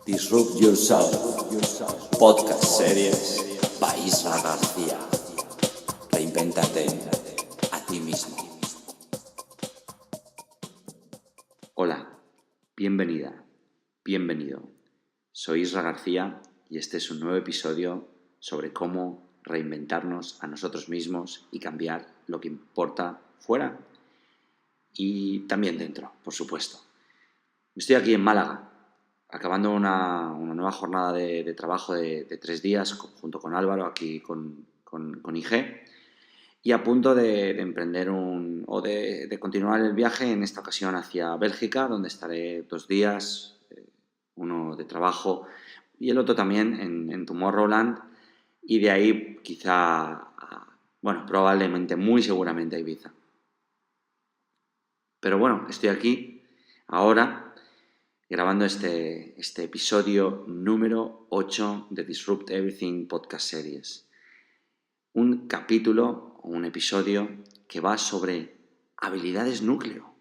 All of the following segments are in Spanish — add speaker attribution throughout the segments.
Speaker 1: Disrupt Yourself, podcast series by Isra García. Reinvéntate a ti mismo.
Speaker 2: Hola, bienvenida, bienvenido. Soy Isra García y este es un nuevo episodio sobre cómo reinventarnos a nosotros mismos y cambiar lo que importa fuera y también dentro, por supuesto. Estoy aquí en Málaga, acabando una nueva jornada de trabajo de 3 días junto con Álvaro, aquí con IG, y a punto de emprender de continuar el viaje, en esta ocasión hacia Bélgica, donde estaré 2 días, uno de trabajo y el otro también en Tomorrowland, y de ahí quizá, probablemente, muy seguramente a Ibiza. Pero bueno, estoy aquí ahora grabando este episodio número 8 de Disrupt Everything Podcast Series. Un capítulo o un episodio que va sobre habilidades núcleo.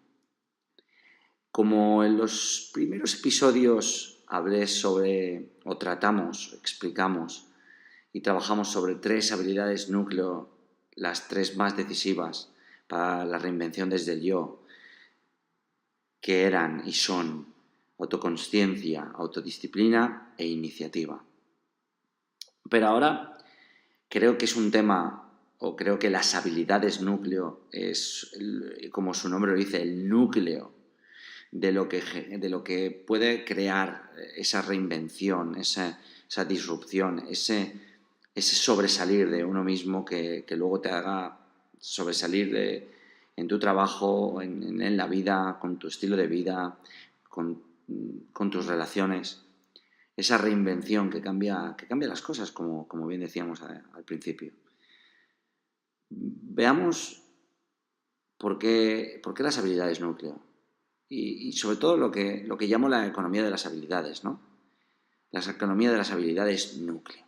Speaker 2: Como en los primeros episodios hablé sobre, o tratamos, explicamos y trabajamos sobre 3 habilidades núcleo, las 3 más decisivas para la reinvención desde el yo, que eran y son autoconsciencia, autodisciplina e iniciativa. Pero ahora creo que es un tema, o creo que las habilidades núcleo es, como su nombre lo dice, el núcleo de lo que puede crear esa reinvención, esa disrupción, ese sobresalir de uno mismo que luego te haga sobresalir en tu trabajo, en la vida, con tu estilo de vida, con tus relaciones, esa reinvención que cambia las cosas, como bien decíamos al principio. Veamos por qué las habilidades núcleo y sobre todo lo que llamo la economía de las habilidades, ¿no? La economía de las habilidades núcleo.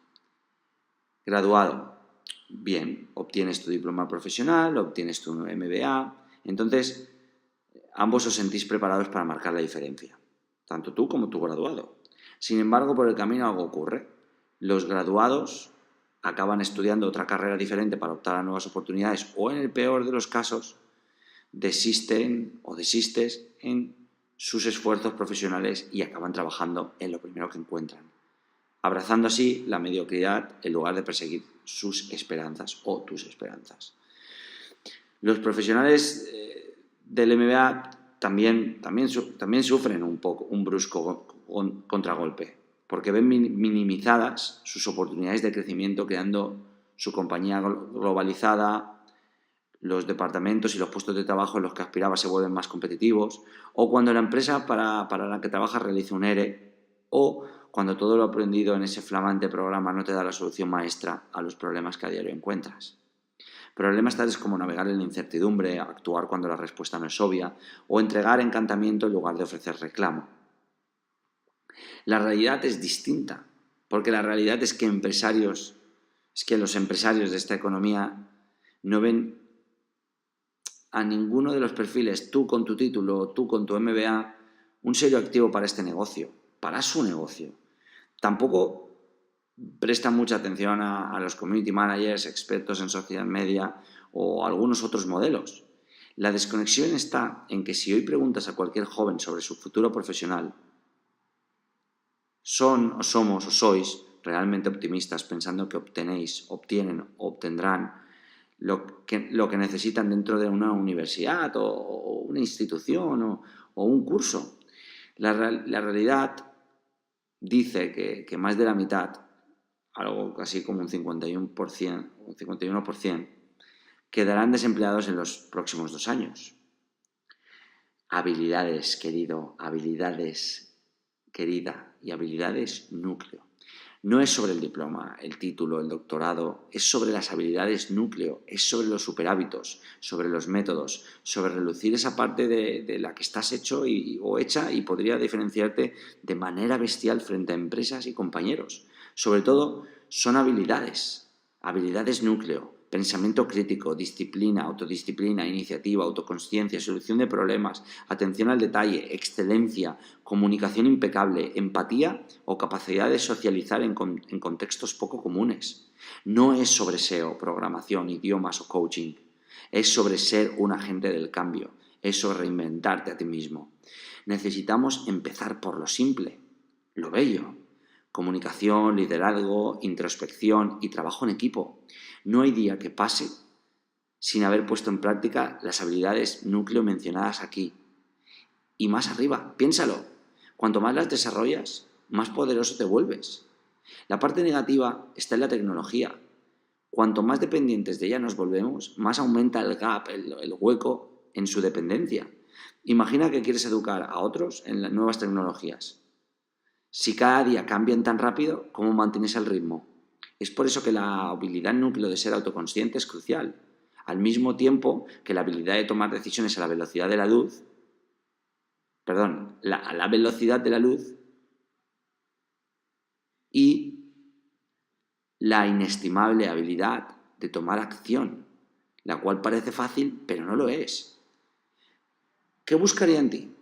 Speaker 2: Graduado, bien, obtienes tu diploma profesional, obtienes tu MBA, entonces ambos os sentís preparados para marcar la diferencia, tanto tú como tu graduado. Sin embargo, por el camino algo ocurre. Los graduados acaban estudiando otra carrera diferente para optar a nuevas oportunidades o, en el peor de los casos, desisten o desistes en sus esfuerzos profesionales y acaban trabajando en lo primero que encuentran, abrazando así la mediocridad en lugar de perseguir sus esperanzas o tus esperanzas. Los profesionales del MBA también sufren un brusco contragolpe, porque ven minimizadas sus oportunidades de crecimiento creando su compañía globalizada, los departamentos y los puestos de trabajo en los que aspiraba se vuelven más competitivos, o cuando la empresa para la que trabajas realiza un ERE, o cuando todo lo aprendido en ese flamante programa no te da la solución maestra a los problemas que a diario encuentras. Problemas tales como navegar en la incertidumbre, actuar cuando la respuesta no es obvia, o entregar encantamiento en lugar de ofrecer reclamo. La realidad es distinta, porque la realidad es que los empresarios de esta economía no ven a ninguno de los perfiles, tú con tu título, tú con tu MBA, un serio activo para este negocio, para su negocio. Tampoco prestan mucha atención a los community managers, expertos en social media o algunos otros modelos. La desconexión está en que si hoy preguntas a cualquier joven sobre su futuro profesional, son o somos o sois realmente optimistas pensando que obtienen o obtendrán lo que necesitan dentro de una universidad o una institución o un curso. La realidad dice que más de la mitad, algo casi como un 51%, quedarán desempleados en los próximos 2 años. Habilidades, querido, habilidades, querida, y habilidades núcleo. No es sobre el diploma, el título, el doctorado, es sobre las habilidades núcleo, es sobre los superhábitos, sobre los métodos, sobre relucir esa parte de la que estás hecho o hecha y podría diferenciarte de manera bestial frente a empresas y compañeros. Sobre todo, son habilidades núcleo, pensamiento crítico, disciplina, autodisciplina, iniciativa, autoconsciencia, solución de problemas, atención al detalle, excelencia, comunicación impecable, empatía o capacidad de socializar en contextos poco comunes. No es sobre SEO, programación, idiomas o coaching. Es sobre ser un agente del cambio. Es sobre reinventarte a ti mismo. Necesitamos empezar por lo simple, lo bello. Comunicación, liderazgo, introspección y trabajo en equipo. No hay día que pase sin haber puesto en práctica las habilidades núcleo mencionadas aquí. Y más arriba, piénsalo, cuanto más las desarrollas, más poderoso te vuelves. La parte negativa está en la tecnología. Cuanto más dependientes de ella nos volvemos, más aumenta el gap, el hueco en su dependencia. Imagina que quieres educar a otros en las nuevas tecnologías. Si cada día cambian tan rápido, ¿cómo mantienes el ritmo? Es por eso que la habilidad núcleo de ser autoconsciente es crucial. Al mismo tiempo que la habilidad de tomar decisiones a la velocidad de la luz, a la velocidad de la luz y la inestimable habilidad de tomar acción, la cual parece fácil, pero no lo es. ¿Qué buscaría en ti?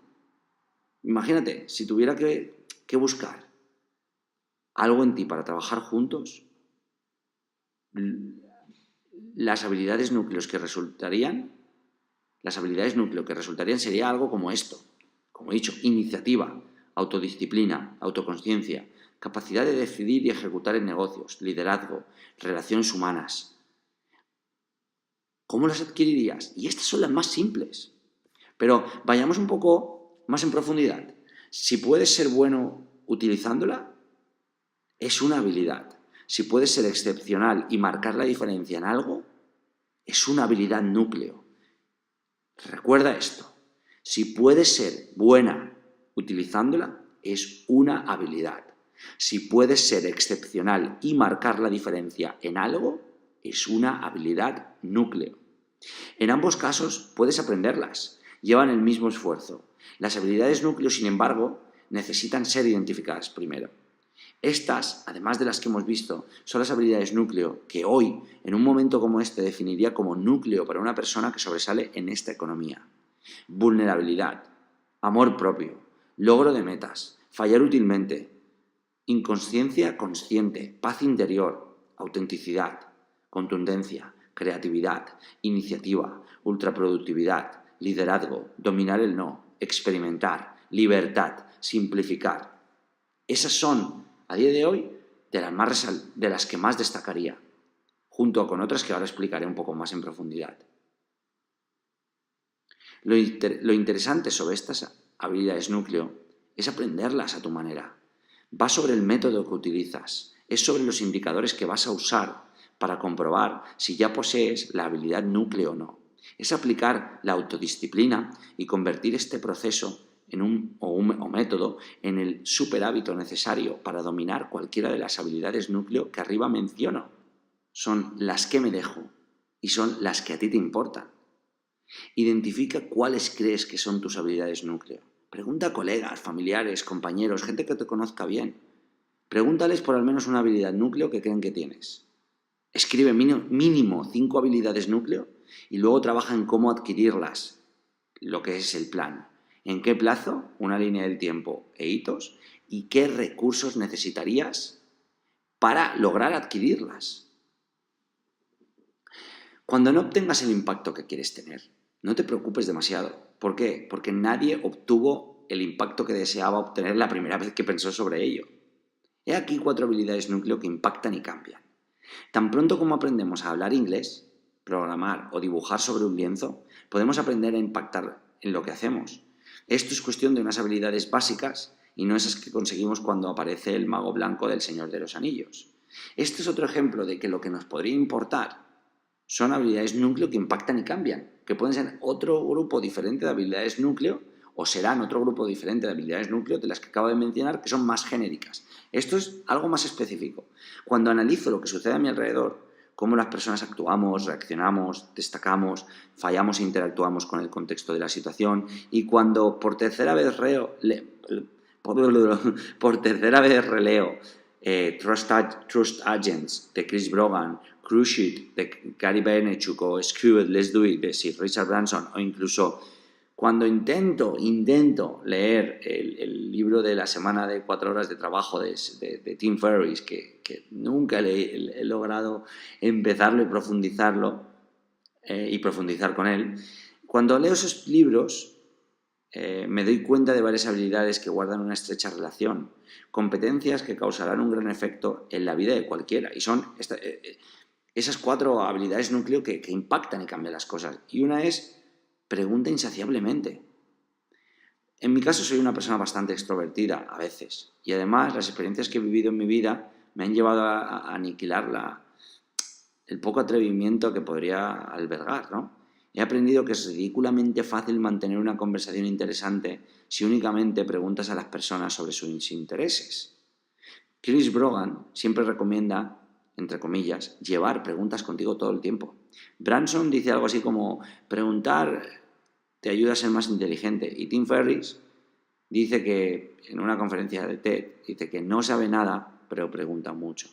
Speaker 2: Imagínate, si tuviera que buscar algo en ti para trabajar juntos, las habilidades núcleo que resultarían sería algo como esto, como he dicho, iniciativa, autodisciplina, autoconsciencia, capacidad de decidir y ejecutar en negocios, liderazgo, relaciones humanas. ¿Cómo las adquirirías? Y estas son las más simples. Pero vayamos un poco más en profundidad. Si puedes ser bueno utilizándola, es una habilidad. Si puedes ser excepcional y marcar la diferencia en algo, es una habilidad núcleo. Recuerda esto. Si puedes ser buena utilizándola, es una habilidad. Si puedes ser excepcional y marcar la diferencia en algo, es una habilidad núcleo. En ambos casos puedes aprenderlas, llevan el mismo esfuerzo. Las habilidades núcleo, sin embargo, necesitan ser identificadas primero. Estas, además de las que hemos visto, son las habilidades núcleo que hoy, en un momento como este, definiría como núcleo para una persona que sobresale en esta economía. Vulnerabilidad, amor propio, logro de metas, fallar útilmente, inconsciencia consciente, paz interior, autenticidad, contundencia, creatividad, iniciativa, ultraproductividad, liderazgo, dominar el no, experimentar, libertad, simplificar. Esas son, a día de hoy, de las que más destacaría, junto con otras que ahora explicaré un poco más en profundidad. Lo interesante sobre estas habilidades núcleo es aprenderlas a tu manera. Va sobre el método que utilizas, es sobre los indicadores que vas a usar para comprobar si ya posees la habilidad núcleo o no. Es aplicar la autodisciplina y convertir este proceso o método en el superhábito necesario para dominar cualquiera de las habilidades núcleo que arriba menciono. Son las que me dejo y son las que a ti te importan. Identifica cuáles crees que son tus habilidades núcleo. Pregunta a colegas, familiares, compañeros, gente que te conozca bien. Pregúntales por al menos una habilidad núcleo que creen que tienes. Escribe mínimo 5 habilidades núcleo y luego trabaja en cómo adquirirlas, lo que es el plan. ¿En qué plazo? Una línea del tiempo e hitos. ¿Y qué recursos necesitarías para lograr adquirirlas? Cuando no obtengas el impacto que quieres tener, no te preocupes demasiado. ¿Por qué? Porque nadie obtuvo el impacto que deseaba obtener la primera vez que pensó sobre ello. He aquí 4 habilidades núcleo que impactan y cambian. Tan pronto como aprendemos a hablar inglés, programar o dibujar sobre un lienzo, podemos aprender a impactar en lo que hacemos. Esto es cuestión de unas habilidades básicas y no esas que conseguimos cuando aparece el mago blanco del Señor de los Anillos. Este es otro ejemplo de que lo que nos podría importar son habilidades núcleo que impactan y cambian, que pueden ser otro grupo diferente de habilidades núcleo o serán otro grupo diferente de habilidades núcleo de las que acabo de mencionar, que son más genéricas. Esto es algo más específico. Cuando analizo lo que sucede a mi alrededor, cómo las personas actuamos, reaccionamos, destacamos, fallamos e interactuamos con el contexto de la situación, y cuando por tercera vez releo Trust Agents de Chris Brogan Crush It de Gary Vaynerchuk o Screw It, Let's Do It de Sir Richard Branson, o incluso cuando intento leer el libro de la semana de 4 horas de trabajo de Tim Ferriss, que nunca he logrado empezarlo y profundizar con él, cuando leo esos libros me doy cuenta de varias habilidades que guardan una estrecha relación, competencias que causarán un gran efecto en la vida de cualquiera, y son esas 4 habilidades núcleo que impactan y cambian las cosas. Y una es: pregunta insaciablemente. En mi caso soy una persona bastante extrovertida a veces, y además las experiencias que he vivido en mi vida me han llevado a aniquilar el poco atrevimiento que podría albergar, ¿no? He aprendido que es ridículamente fácil mantener una conversación interesante si únicamente preguntas a las personas sobre sus intereses. Chris Brogan siempre recomienda, entre comillas, llevar preguntas contigo todo el tiempo. Branson dice algo así como: preguntar te ayuda a ser más inteligente. Y Tim Ferriss dice que, en una conferencia de TED, dice que no sabe nada, pero pregunta mucho.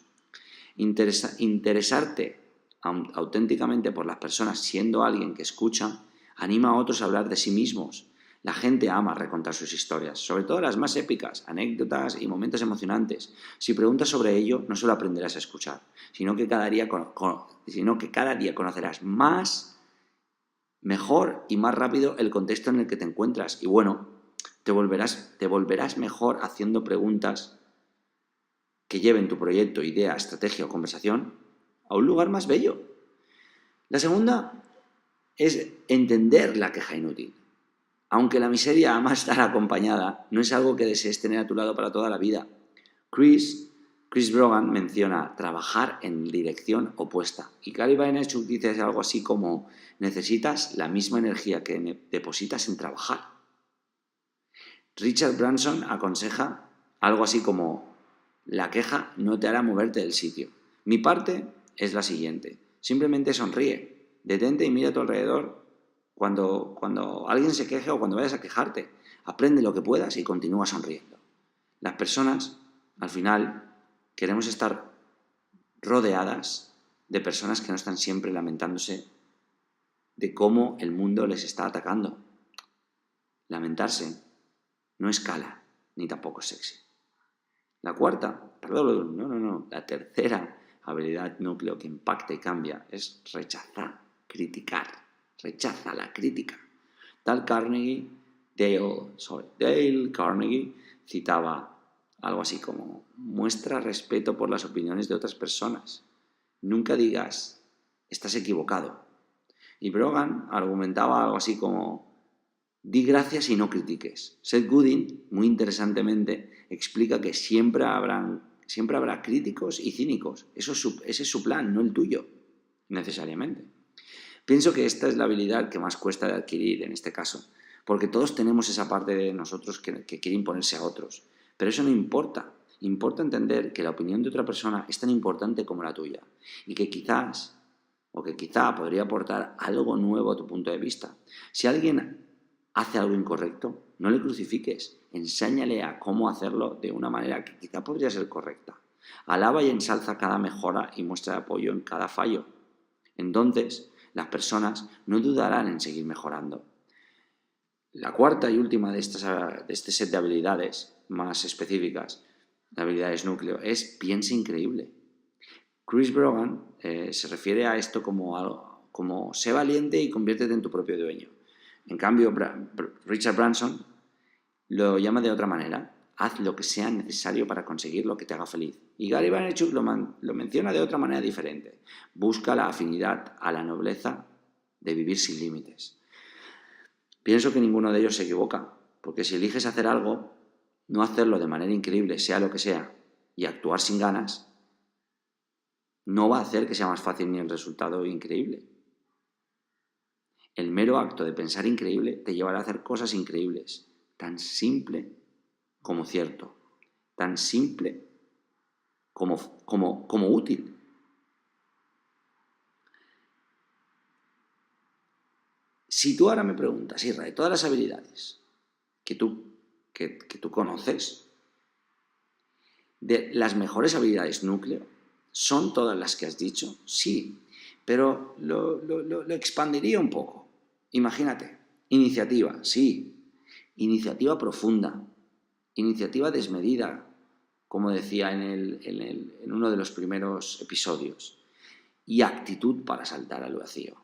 Speaker 2: Interesarte auténticamente por las personas, siendo alguien que escucha, anima a otros a hablar de sí mismos. La gente ama recontar sus historias, sobre todo las más épicas, anécdotas y momentos emocionantes. Si preguntas sobre ello, no solo aprenderás a escuchar, sino que cada día conocerás mejor y más rápido el contexto en el que te encuentras. Y bueno, te volverás mejor haciendo preguntas que lleven tu proyecto, idea, estrategia o conversación a un lugar más bello. La segunda es entender la queja inútil. Aunque la miseria ama estar acompañada, no es algo que desees tener a tu lado para toda la vida. Chris Brogan menciona trabajar en dirección opuesta. Y Gary Vaynerchuk dice algo así como: necesitas la misma energía que depositas en trabajar. Richard Branson aconseja algo así como: la queja no te hará moverte del sitio. Mi parte es la siguiente: simplemente sonríe, detente y mira a tu alrededor. Cuando alguien se queje o cuando vayas a quejarte, aprende lo que puedas y continúa sonriendo. Las personas, al final, queremos estar rodeadas de personas que no están siempre lamentándose de cómo el mundo les está atacando. Lamentarse no escala, ni tampoco es sexy. La tercera habilidad núcleo que impacta y cambia es criticar. Rechaza la crítica. Dale Carnegie citaba algo así como: muestra respeto por las opiniones de otras personas. Nunca digas estás equivocado. Y Brogan argumentaba algo así como: di gracias y no critiques. Seth Godin, muy interesantemente, explica que siempre habrá críticos y cínicos. Ese es su plan, no el tuyo, necesariamente. Pienso que esta es la habilidad que más cuesta de adquirir en este caso, porque todos tenemos esa parte de nosotros que quiere imponerse a otros. Pero eso no importa. Importa entender que la opinión de otra persona es tan importante como la tuya y que quizá podría aportar algo nuevo a tu punto de vista. Si alguien hace algo incorrecto, no le crucifiques, enséñale a cómo hacerlo de una manera que quizá podría ser correcta. Alaba y ensalza cada mejora y muestra apoyo en cada fallo. Entonces, las personas no dudarán en seguir mejorando. La cuarta y última de este set de habilidades más específicas, de habilidades núcleo, es piensa increíble. Chris Brogan se refiere a esto como sé valiente y conviértete en tu propio dueño. En cambio, Richard Branson lo llama de otra manera: haz lo que sea necesario para conseguir lo que te haga feliz. Y Gary Vaynerchuk lo menciona de otra manera diferente: busca la afinidad a la nobleza de vivir sin límites. Pienso que ninguno de ellos se equivoca, porque si eliges hacer algo, no hacerlo de manera increíble, sea lo que sea, y actuar sin ganas, no va a hacer que sea más fácil ni el resultado increíble. El mero acto de pensar increíble te llevará a hacer cosas increíbles, tan simple como cierto, tan simple como útil. Si tú ahora me preguntas, Isra, de todas las habilidades que tú conoces, de las mejores habilidades núcleo, ¿Son todas las que has dicho? Sí, pero lo expandiría un poco. Imagínate, iniciativa, sí, iniciativa profunda, iniciativa desmedida, como decía en uno de los primeros episodios, y actitud para saltar al vacío.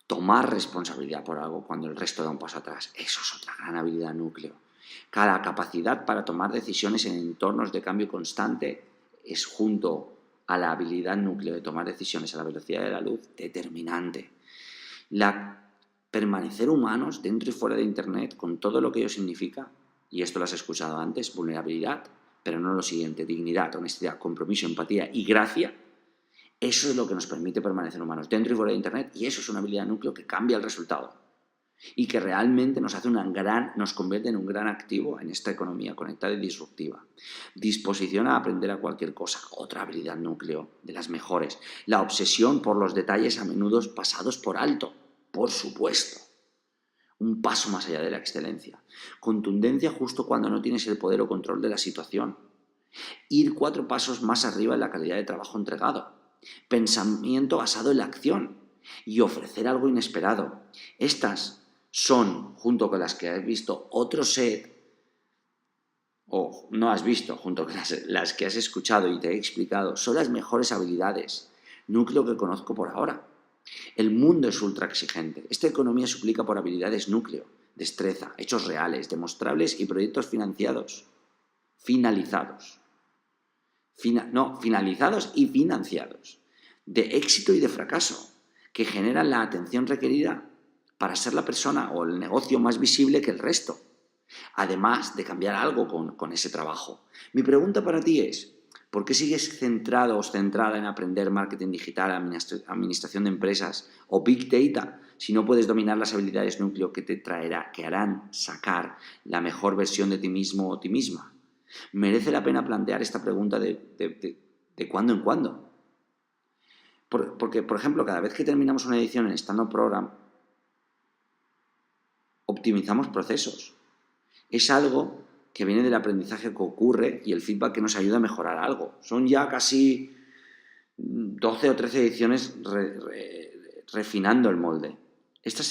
Speaker 2: Tomar responsabilidad por algo cuando el resto da un paso atrás, eso es otra gran habilidad núcleo. Cada capacidad para tomar decisiones en entornos de cambio constante es, junto a la habilidad núcleo de tomar decisiones a la velocidad de la luz, determinante. Permanecer humanos dentro y fuera de Internet con todo lo que ello significa, y esto lo has escuchado antes, vulnerabilidad, pero no lo siguiente, dignidad, honestidad, compromiso, empatía y gracia. Eso es lo que nos permite permanecer humanos dentro y fuera de Internet, y eso es una habilidad núcleo que cambia el resultado y que realmente nos convierte en un gran activo en esta economía conectada y disruptiva. Disposición a aprender a cualquier cosa, otra habilidad núcleo de las mejores. La obsesión por los detalles a menudo pasados por alto, por supuesto. Un paso más allá de la excelencia. Contundencia justo cuando no tienes el poder o control de la situación. Ir 4 pasos más arriba en la calidad de trabajo entregado. Pensamiento basado en la acción y ofrecer algo inesperado. Estas son, junto con las que has visto otro set, o no has visto, junto con las que has escuchado y te he explicado, son las mejores habilidades, núcleo que conozco por ahora. El mundo es ultra exigente. Esta economía suplica por habilidades núcleo, destreza, hechos reales, demostrables y proyectos finalizados y financiados, de éxito y de fracaso, que generan la atención requerida para ser la persona o el negocio más visible que el resto, además de cambiar algo con ese trabajo. Mi pregunta para ti es, ¿por qué sigues centrado o centrada en aprender marketing digital, administración de empresas o Big Data si no puedes dominar las habilidades núcleo que harán sacar la mejor versión de ti mismo o ti misma? Merece la pena plantear esta pregunta de cuando en cuando. Porque, por ejemplo, cada vez que terminamos una edición en Stand Up Program, optimizamos procesos. Es algo que viene del aprendizaje que ocurre y el feedback que nos ayuda a mejorar algo. Son ya casi 12 o 13 ediciones refinando el molde. Esta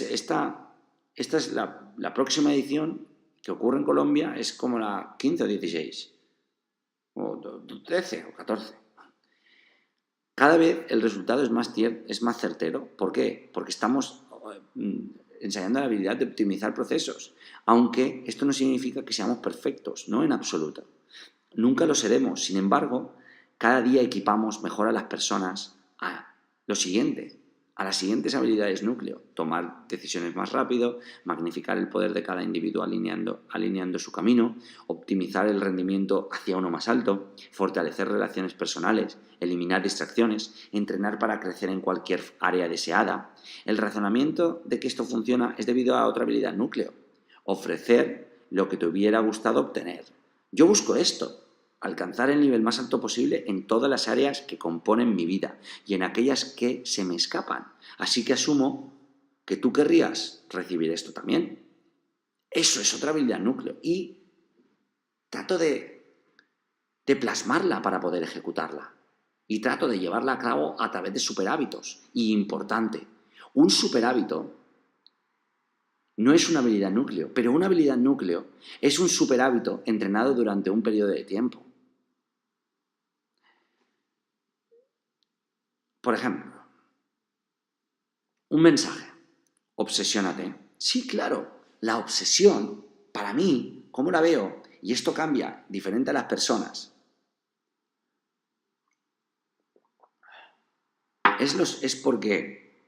Speaker 2: es la próxima edición que ocurre en Colombia, es como la 15 o 16, o 13 o 14. Cada vez el resultado es más certero. ¿Por qué? Porque estamos ensayando la habilidad de optimizar procesos, aunque esto no significa que seamos perfectos, no en absoluto. Nunca lo seremos. Sin embargo, cada día equipamos mejor a las personas a lo siguiente, a las siguientes habilidades núcleo: tomar decisiones más rápido, magnificar el poder de cada individuo alineando su camino, optimizar el rendimiento hacia uno más alto, fortalecer relaciones personales, eliminar distracciones, entrenar para crecer en cualquier área deseada. El razonamiento de que esto funciona es debido a otra habilidad núcleo: ofrecer lo que te hubiera gustado obtener. Yo busco esto: alcanzar el nivel más alto posible en todas las áreas que componen mi vida y en aquellas que se me escapan. Así que asumo que tú querrías recibir esto también. Eso es otra habilidad núcleo y trato de plasmarla para poder ejecutarla y trato de llevarla a cabo a través de superhábitos. Y importante, un superhábito no es una habilidad núcleo, pero una habilidad núcleo es un superhábito entrenado durante un periodo de tiempo. Por ejemplo, un mensaje: obsesiónate. Sí, claro, la obsesión, para mí, ¿cómo la veo? Y esto cambia diferente a las personas. Es porque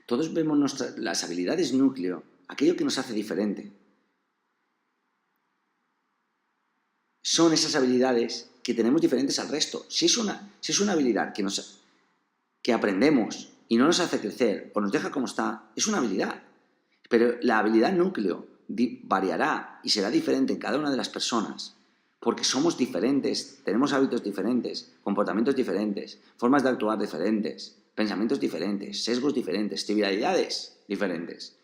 Speaker 2: todos vemos las habilidades núcleo, aquello que nos hace diferente. Son esas habilidades que tenemos diferentes al resto. Si es una habilidad que aprendemos y no nos hace crecer o nos deja como está, es una habilidad. Pero la habilidad núcleo variará y será diferente en cada una de las personas porque somos diferentes, tenemos hábitos diferentes, comportamientos diferentes, formas de actuar diferentes, pensamientos diferentes, sesgos diferentes, trivialidades diferentes,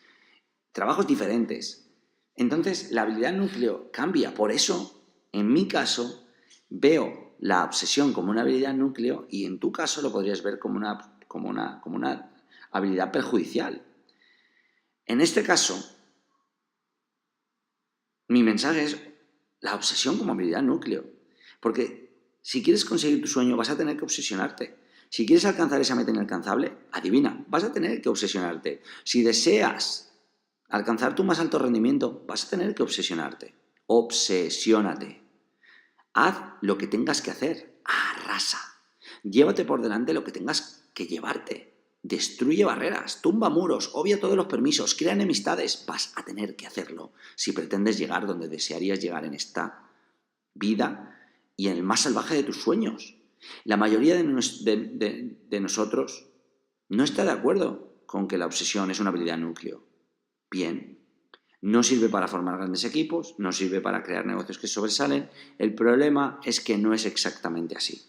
Speaker 2: trabajos diferentes. Entonces, la habilidad núcleo cambia. Por eso, en mi caso, veo la obsesión como una habilidad núcleo y en tu caso lo podrías ver como una habilidad perjudicial. En este caso, mi mensaje es la obsesión como habilidad núcleo. Porque si quieres conseguir tu sueño vas a tener que obsesionarte. Si quieres alcanzar esa meta inalcanzable, adivina, vas a tener que obsesionarte. Si deseas alcanzar tu más alto rendimiento, vas a tener que obsesionarte. Obsesiónate. Haz lo que tengas que hacer. Arrasa. Llévate por delante lo que tengas que llevarte. Destruye barreras, tumba muros, obvia todos los permisos, crea enemistades. Vas a tener que hacerlo si pretendes llegar donde desearías llegar en esta vida y en el más salvaje de tus sueños. La mayoría de nosotros no está de acuerdo con que la obsesión es una habilidad núcleo. Bien, no sirve para formar grandes equipos, no sirve para crear negocios que sobresalen. El problema es que no es exactamente así.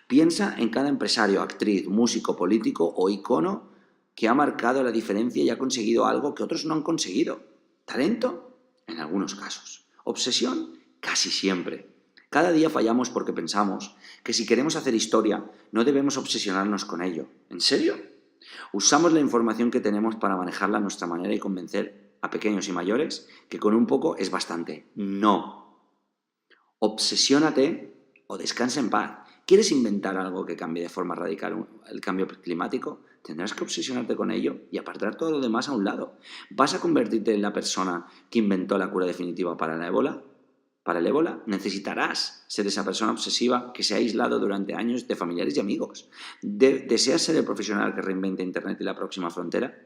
Speaker 2: Piensa en cada empresario, actriz, músico, político o icono que ha marcado la diferencia y ha conseguido algo que otros no han conseguido. ¿Talento? En algunos casos. ¿Obsesión? Casi siempre. Cada día fallamos porque pensamos que si queremos hacer historia no debemos obsesionarnos con ello. ¿En serio? Usamos la información que tenemos para manejarla a nuestra manera y convencer a pequeños y mayores que con un poco es bastante. No. Obsesiónate o descansa en paz. ¿Quieres inventar algo que cambie de forma radical el cambio climático? Tendrás que obsesionarte con ello y apartar todo lo demás a un lado. ¿Vas a convertirte en la persona que inventó la cura definitiva para el ébola? Para el ébola necesitarás ser esa persona obsesiva que se ha aislado durante años de familiares y amigos. ¿Deseas ser el profesional que reinvente Internet y la próxima frontera?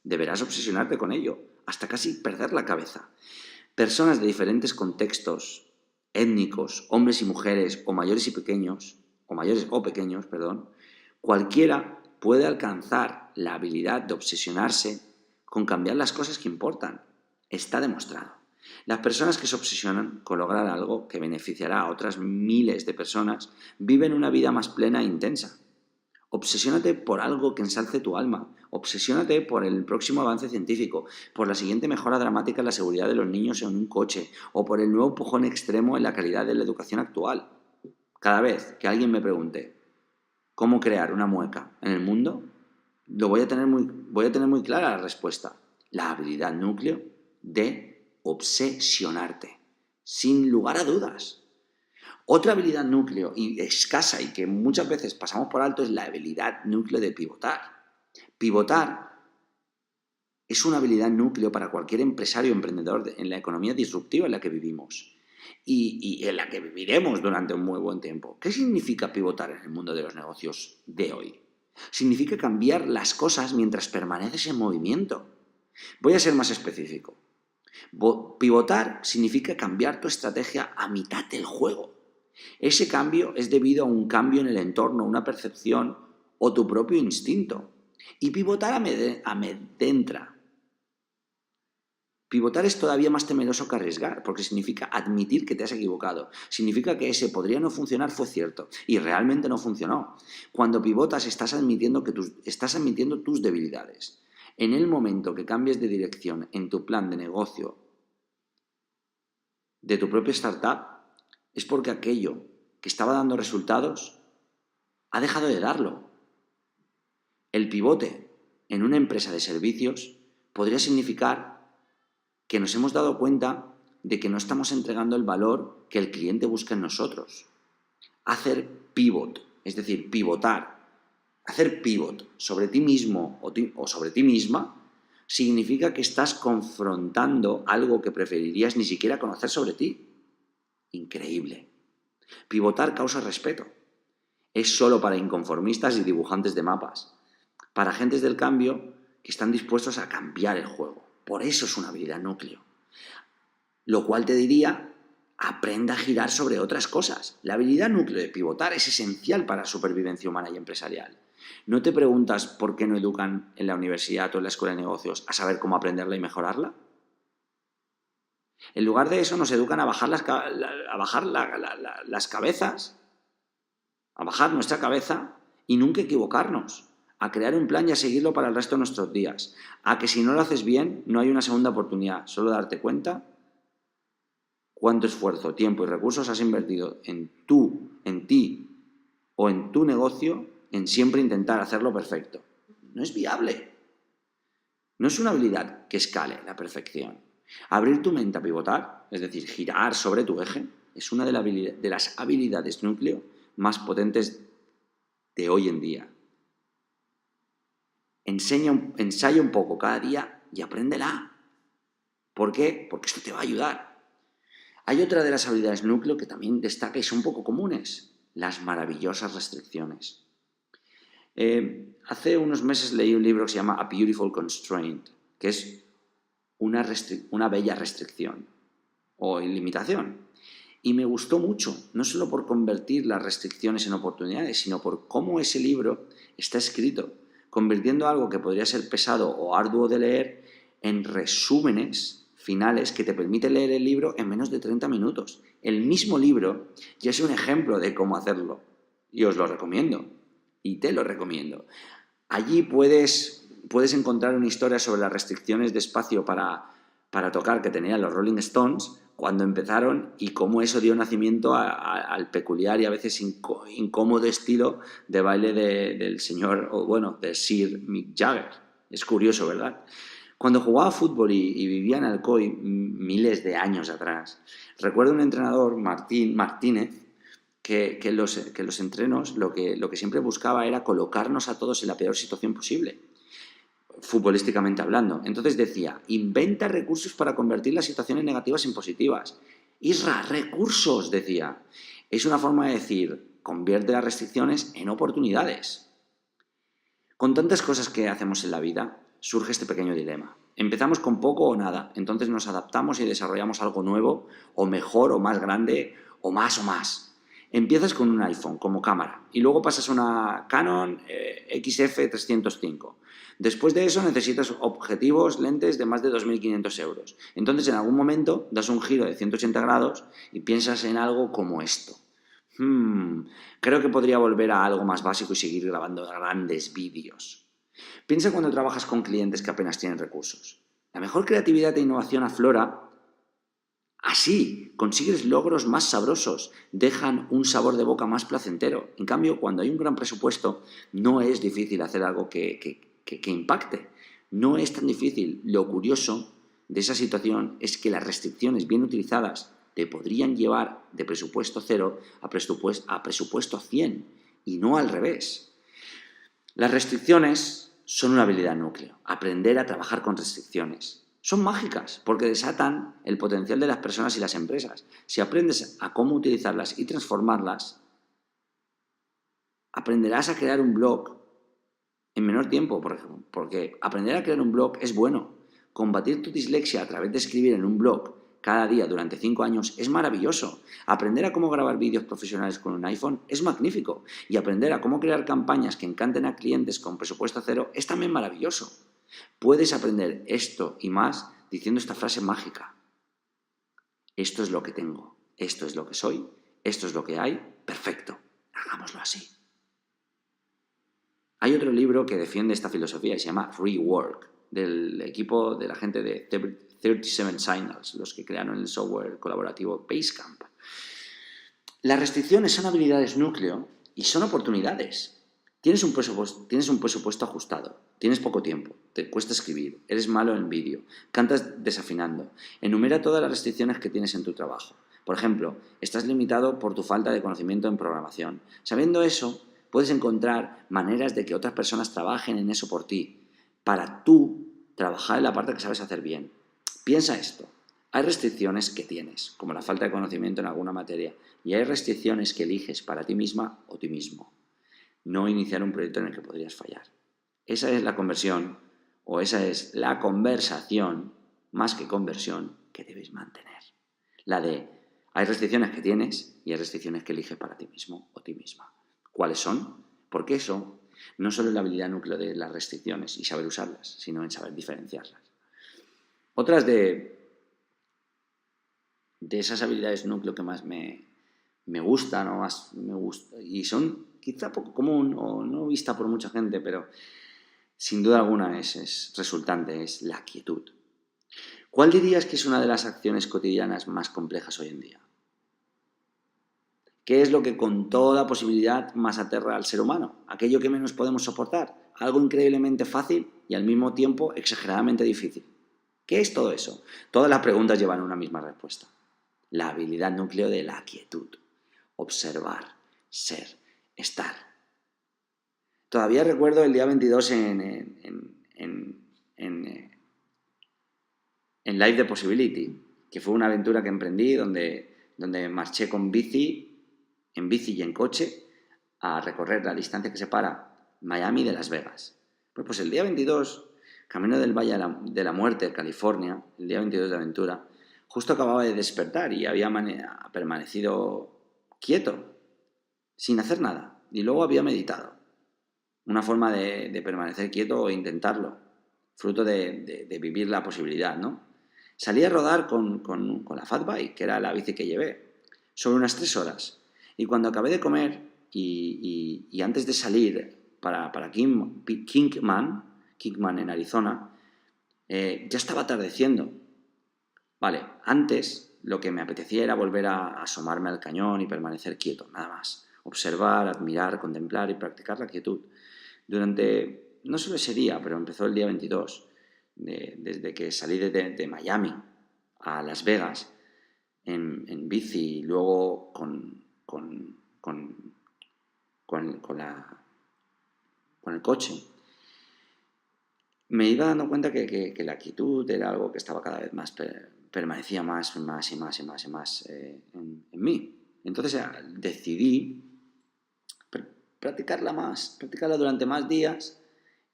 Speaker 2: Deberás obsesionarte con ello, hasta casi perder la cabeza. Personas de diferentes contextos étnicos, hombres y mujeres, o mayores o pequeños, cualquiera puede alcanzar la habilidad de obsesionarse con cambiar las cosas que importan. Está demostrado. Las personas que se obsesionan con lograr algo que beneficiará a otras miles de personas viven una vida más plena e intensa. Obsesiónate por algo que ensalce tu alma. Obsesiónate por el próximo avance científico, por la siguiente mejora dramática en la seguridad de los niños en un coche o por el nuevo empujón extremo en la calidad de la educación actual. Cada vez que alguien me pregunte cómo crear una mueca en el mundo, voy a tener muy clara la respuesta. La habilidad núcleo de obsesionarte, sin lugar a dudas. Otra habilidad núcleo, y escasa y que muchas veces pasamos por alto, es la habilidad núcleo de pivotar. Pivotar es una habilidad núcleo para cualquier empresario o emprendedor en la economía disruptiva en la que vivimos y en la que viviremos durante un muy buen tiempo. ¿Qué significa pivotar en el mundo de los negocios de hoy? Significa cambiar las cosas mientras permaneces en movimiento. Voy a ser más específico. Pivotar significa cambiar tu estrategia a mitad del juego. Ese cambio es debido a un cambio en el entorno, una percepción o tu propio instinto. Y pivotar amedrenta. Pivotar es todavía más temeroso que arriesgar, porque significa admitir que te has equivocado. Significa que ese podría no funcionar fue cierto y realmente no funcionó. Cuando pivotas estás admitiendo tus debilidades. En el momento que cambies de dirección en tu plan de negocio de tu propia startup, es porque aquello que estaba dando resultados ha dejado de darlo. El pivote en una empresa de servicios podría significar que nos hemos dado cuenta de que no estamos entregando el valor que el cliente busca en nosotros. Hacer pivot, es decir, pivotar, hacer pivot sobre ti mismo o sobre ti misma, significa que estás confrontando algo que preferirías ni siquiera conocer sobre ti. Increíble. Pivotar causa respeto. Es solo para inconformistas y dibujantes de mapas, para agentes del cambio que están dispuestos a cambiar el juego. Por eso es una habilidad núcleo. Lo cual te diría, aprenda a girar sobre otras cosas. La habilidad núcleo de pivotar es esencial para la supervivencia humana y empresarial. ¿No te preguntas por qué no educan en la universidad o en la escuela de negocios a saber cómo aprenderla y mejorarla? En lugar de eso nos educan a bajar las cabezas, a bajar nuestra cabeza y nunca equivocarnos, a crear un plan y a seguirlo para el resto de nuestros días, a que si no lo haces bien no hay una segunda oportunidad, solo darte cuenta cuánto esfuerzo, tiempo y recursos has invertido en ti o en tu negocio en siempre intentar hacerlo perfecto. No es viable. No es una habilidad que escale la perfección. Abrir tu mente a pivotar, es decir, girar sobre tu eje, es una de las habilidades núcleo más potentes de hoy en día. Ensaya un poco cada día y apréndela. ¿Por qué? Porque esto te va a ayudar. Hay otra de las habilidades núcleo que también destaca y son poco comunes, las maravillosas restricciones. Hace unos meses leí un libro que se llama A Beautiful Constraint, que es una bella restricción o limitación. Y me gustó mucho, no solo por convertir las restricciones en oportunidades, sino por cómo ese libro está escrito, convirtiendo algo que podría ser pesado o arduo de leer en resúmenes finales que te permite leer el libro en menos de 30 minutos. El mismo libro ya es un ejemplo de cómo hacerlo y os lo recomiendo y te lo recomiendo. Allí puedes encontrar una historia sobre las restricciones de espacio para tocar que tenían los Rolling Stones cuando empezaron y cómo eso dio nacimiento al peculiar y a veces incómodo estilo de baile del señor, o bueno, de Sir Mick Jagger. Es curioso, ¿verdad? Cuando jugaba fútbol y vivía en Alcoy miles de años atrás, recuerdo un entrenador, Martínez, que los entrenos lo que siempre buscaba era colocarnos a todos en la peor situación posible, futbolísticamente hablando. Entonces decía, inventa recursos para convertir las situaciones negativas en positivas. Isra, recursos, decía. Es una forma de decir, convierte las restricciones en oportunidades. Con tantas cosas que hacemos en la vida, surge este pequeño dilema. Empezamos con poco o nada, entonces nos adaptamos y desarrollamos algo nuevo, o mejor, o más grande, o más. Empiezas con un iPhone como cámara y luego pasas a una Canon XF305. Después de eso necesitas objetivos, lentes de más de 2.500 euros. Entonces en algún momento das un giro de 180 grados y piensas en algo como esto. Creo que podría volver a algo más básico y seguir grabando grandes vídeos. Piensa cuando trabajas con clientes que apenas tienen recursos. La mejor creatividad e innovación aflora así, consigues logros más sabrosos, dejan un sabor de boca más placentero. En cambio, cuando hay un gran presupuesto, no es difícil hacer algo que impacte. No es tan difícil. Lo curioso de esa situación es que las restricciones bien utilizadas te podrían llevar de presupuesto 0 a presupuesto 100 y no al revés. Las restricciones son una habilidad núcleo. Aprender a trabajar con restricciones. Son mágicas porque desatan el potencial de las personas y las empresas. Si aprendes a cómo utilizarlas y transformarlas, aprenderás a crear un blog en menor tiempo, porque aprender a crear un blog es bueno. Combatir tu dislexia a través de escribir en un blog cada día durante 5 años es maravilloso. Aprender a cómo grabar vídeos profesionales con un iPhone es magnífico. Y aprender a cómo crear campañas que encanten a clientes con presupuesto 0 es también maravilloso. Puedes aprender esto y más diciendo esta frase mágica. Esto es lo que tengo, esto es lo que soy, esto es lo que hay, perfecto, hagámoslo así. Hay otro libro que defiende esta filosofía y se llama Rework, del equipo de la gente de 37 Signals, los que crearon el software colaborativo Basecamp. Las restricciones son habilidades núcleo y son oportunidades. Tienes un presupuesto ajustado, tienes poco tiempo, te cuesta escribir, eres malo en vídeo, cantas desafinando. Enumera todas las restricciones que tienes en tu trabajo. Por ejemplo, estás limitado por tu falta de conocimiento en programación. Sabiendo eso, puedes encontrar maneras de que otras personas trabajen en eso por ti, para tú trabajar en la parte que sabes hacer bien. Piensa esto. Hay restricciones que tienes, como la falta de conocimiento en alguna materia, y hay restricciones que eliges para ti misma o ti mismo. No iniciar un proyecto en el que podrías fallar. Esa es la conversión, o esa es la conversación, más que conversión, que debes mantener. La de, hay restricciones que tienes y hay restricciones que eliges para ti mismo o ti misma. ¿Cuáles son? Porque eso no solo es la habilidad núcleo de las restricciones y saber usarlas, sino en saber diferenciarlas. Otras de esas habilidades núcleo que más me gustan o más me gusta, y son quizá poco común o no vista por mucha gente, pero sin duda alguna es resultante, es la quietud. ¿Cuál dirías que es una de las acciones cotidianas más complejas hoy en día? ¿Qué es lo que con toda posibilidad más aterra al ser humano? Aquello que menos podemos soportar. Algo increíblemente fácil y al mismo tiempo exageradamente difícil. ¿Qué es todo eso? Todas las preguntas llevan una misma respuesta. La habilidad núcleo de la quietud. Observar, ser, estar. Todavía recuerdo el día 22 en Live the Possibility, que fue una aventura que emprendí donde marché en bici y en coche a recorrer la distancia que separa Miami de Las Vegas. Pues el día 22, camino del Valle de la Muerte, California, el día 22 de aventura, justo acababa de despertar y había permanecido quieto, sin hacer nada, y luego había meditado. Una forma de permanecer quieto o intentarlo, fruto de vivir la posibilidad, ¿no? Salí a rodar con la Fat Bike, que era la bici que llevé, sobre unas 3 horas. Y cuando acabé de comer y antes de salir para Kingman en Arizona, ya estaba atardeciendo. Vale, antes lo que me apetecía era volver a asomarme al cañón y permanecer quieto, nada más. Observar, admirar, contemplar y practicar la quietud. Durante, no solo ese día, pero empezó el día 22, desde que salí de Miami a Las Vegas en bici y luego con el coche, me iba dando cuenta que la quietud era algo que estaba cada vez más, permanecía más en mí. Entonces decidí practicarla durante más días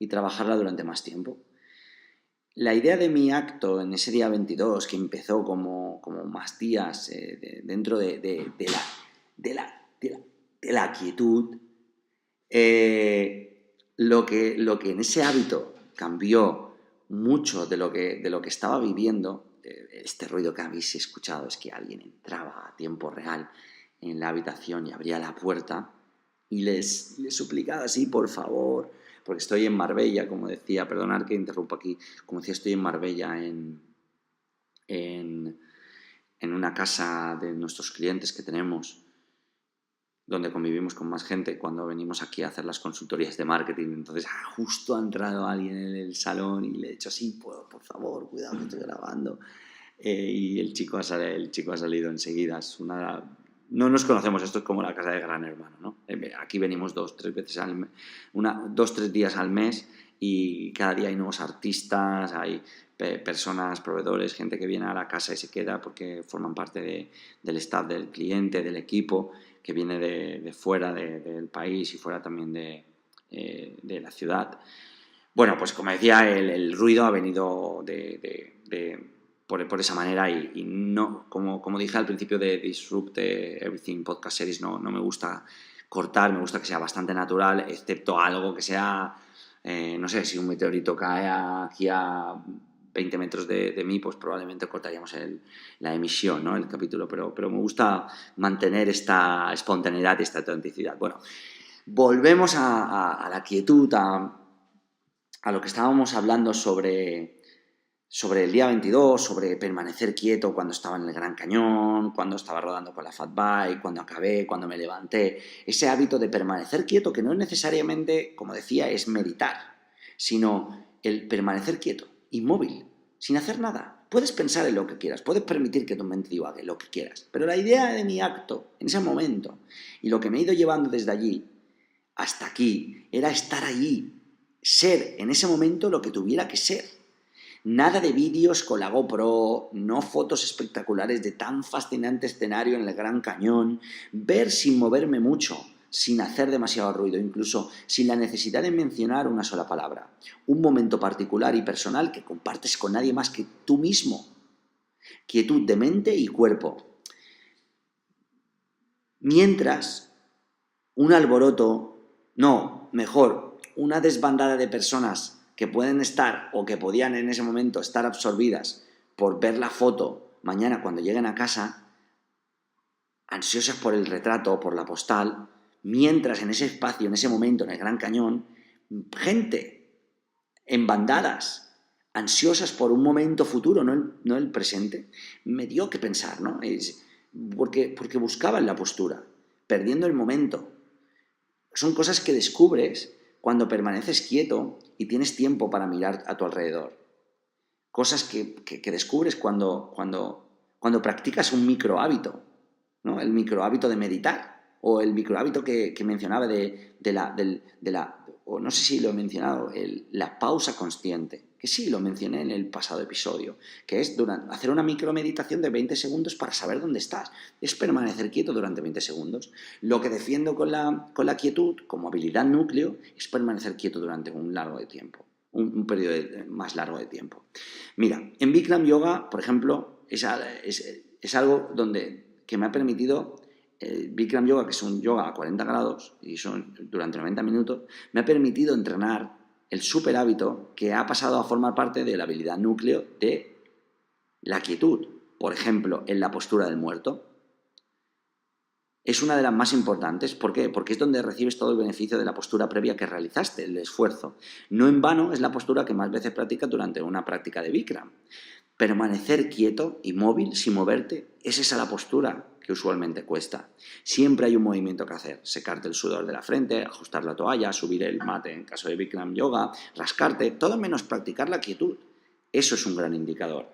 Speaker 2: y trabajarla durante más tiempo. La idea de mi acto en ese día 22, que empezó como más días dentro de la quietud, lo que en ese hábito cambió mucho de lo que estaba viviendo, este ruido que habéis escuchado, es que alguien entraba a tiempo real en la habitación y abría la puerta y les suplicaba así, por favor, porque estoy en Marbella, como decía, perdonad que interrumpo aquí, como decía, estoy en Marbella en una casa de nuestros clientes que tenemos, donde convivimos con más gente cuando venimos aquí a hacer las consultorías de marketing. Entonces justo ha entrado alguien en el salón y le he dicho, sí, por favor, cuidado que estoy grabando. Y el chico ha salido enseguida. No nos conocemos, esto es como la casa de Gran Hermano, ¿no? Aquí venimos 2-3 días al mes y cada día hay nuevos artistas, hay personas, proveedores, gente que viene a la casa y se queda porque forman parte del staff del cliente, del equipo, que viene de fuera del país y fuera también de la ciudad. Bueno, pues como decía, el ruido ha venido por esa manera y no, como dije al principio de Disrupt Everything Podcast Series, no me gusta cortar, me gusta que sea bastante natural, excepto algo que sea, no sé, si un meteorito cae aquí a 20 metros de mí, pues probablemente cortaríamos la emisión, ¿no? El capítulo, pero me gusta mantener esta espontaneidad y esta autenticidad. Bueno, volvemos a la quietud, a lo que estábamos hablando sobre el día 22, sobre permanecer quieto cuando estaba en el Gran Cañón, cuando estaba rodando con la Fat Bike, cuando acabé, cuando me levanté. Ese hábito de permanecer quieto, que no necesariamente, como decía, es meditar, sino el permanecer quieto, inmóvil, sin hacer nada. Puedes pensar en lo que quieras, puedes permitir que tu mente divague lo que quieras, pero la idea de mi acto, en ese momento, y lo que me he ido llevando desde allí hasta aquí, era estar allí, ser en ese momento lo que tuviera que ser. Nada de vídeos con la GoPro, no fotos espectaculares de tan fascinante escenario en el Gran Cañón, ver sin moverme mucho, sin hacer demasiado ruido, incluso sin la necesidad de mencionar una sola palabra. Un momento particular y personal que compartes con nadie más que tú mismo. Quietud de mente y cuerpo. Mientras, un alboroto, no, mejor, una desbandada de personas que pueden estar o que podían en ese momento estar absorbidas por ver la foto mañana cuando lleguen a casa, ansiosas por el retrato o por la postal, mientras en ese espacio, en ese momento, en el Gran Cañón, gente en bandadas, ansiosas por un momento futuro, no el presente, me dio que pensar, ¿no? Porque buscaban la postura, perdiendo el momento. Son cosas que descubres cuando permaneces quieto y tienes tiempo para mirar a tu alrededor. Cosas que descubres cuando practicas un micro hábito, ¿no? El micro hábito de meditar o el micro hábito que mencionaba o no sé si lo he mencionado, la pausa consciente, que sí lo mencioné en el pasado episodio, que es hacer una micromeditación de 20 segundos para saber dónde estás. Es permanecer quieto durante 20 segundos. Lo que defiendo con la quietud, como habilidad núcleo, es permanecer quieto durante un largo de tiempo, un periodo más largo de tiempo. Mira, en Bikram Yoga, por ejemplo, es algo que me ha permitido... Bikram Yoga, que es un yoga a 40 grados y son durante 90 minutos, me ha permitido entrenar el super hábito que ha pasado a formar parte de la habilidad núcleo de la quietud. Por ejemplo, en la postura del muerto. Es una de las más importantes. ¿Por qué? Porque es donde recibes todo el beneficio de la postura previa que realizaste, el esfuerzo. No en vano es la postura que más veces practicas durante una práctica de Bikram. Permanecer quieto y móvil sin moverte, es esa la postura que usualmente cuesta. Siempre hay un movimiento que hacer: secarte el sudor de la frente, ajustar la toalla, subir el mate en caso de Bikram Yoga, rascarte, todo menos practicar la quietud. Eso es un gran indicador.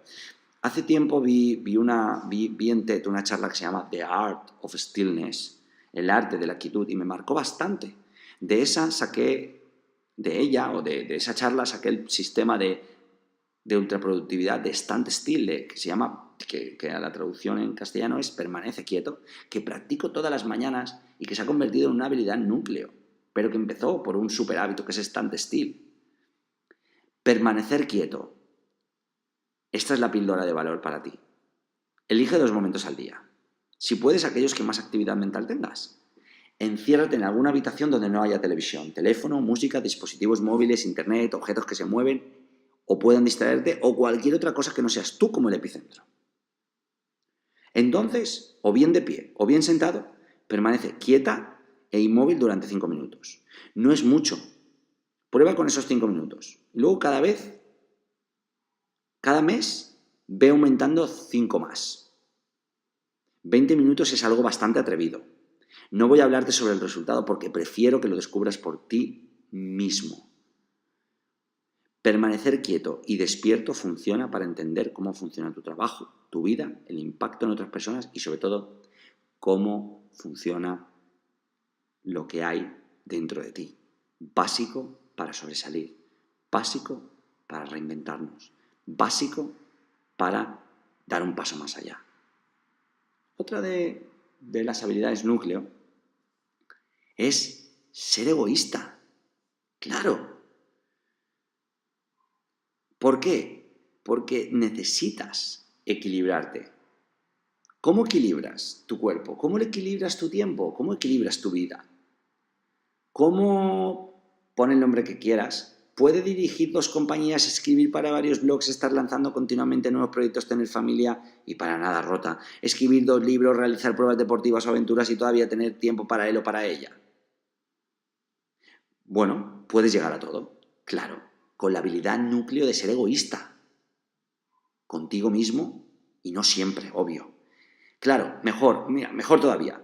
Speaker 2: Hace tiempo vi en TED una charla que se llama The Art of Stillness, el arte de la quietud, y me marcó bastante. De esa charla saqué el sistema de ultraproductividad de Stand Still, que se llama, que la traducción en castellano es permanece quieto, que practico todas las mañanas y que se ha convertido en una habilidad núcleo, pero que empezó por un super hábito que es Stand Still. Permanecer quieto. Esta es la píldora de valor para ti. Elige 2 momentos al día. Si puedes, aquellos que más actividad mental tengas. Enciérrate en alguna habitación donde no haya televisión, teléfono, música, dispositivos móviles, internet, objetos que se mueven o puedan distraerte, o cualquier otra cosa que no seas tú como el epicentro. Entonces, o bien de pie o bien sentado, permanece quieta e inmóvil durante 5 minutos. No es mucho. Prueba con esos 5 minutos. Y luego cada mes, ve aumentando 5 más. 20 minutos es algo bastante atrevido. No voy a hablarte sobre el resultado porque prefiero que lo descubras por ti mismo. Permanecer quieto y despierto funciona para entender cómo funciona tu trabajo, tu vida, el impacto en otras personas y sobre todo cómo funciona lo que hay dentro de ti. Básico para sobresalir, básico para reinventarnos, básico para dar un paso más allá. Otra de las habilidades núcleo es ser egoísta. Claro. ¿Por qué? Porque necesitas equilibrarte. ¿Cómo equilibras tu cuerpo? ¿Cómo equilibras tu tiempo? ¿Cómo equilibras tu vida? ¿Cómo, pon el nombre que quieras, puede dirigir 2 compañías, escribir para varios blogs, estar lanzando continuamente nuevos proyectos, tener familia y para nada rota, escribir 2 libros, realizar pruebas deportivas o aventuras y todavía tener tiempo para él o para ella? Bueno, puedes llegar a todo, claro, con la habilidad núcleo de ser egoísta. Contigo mismo y no siempre, obvio. Claro, mejor todavía.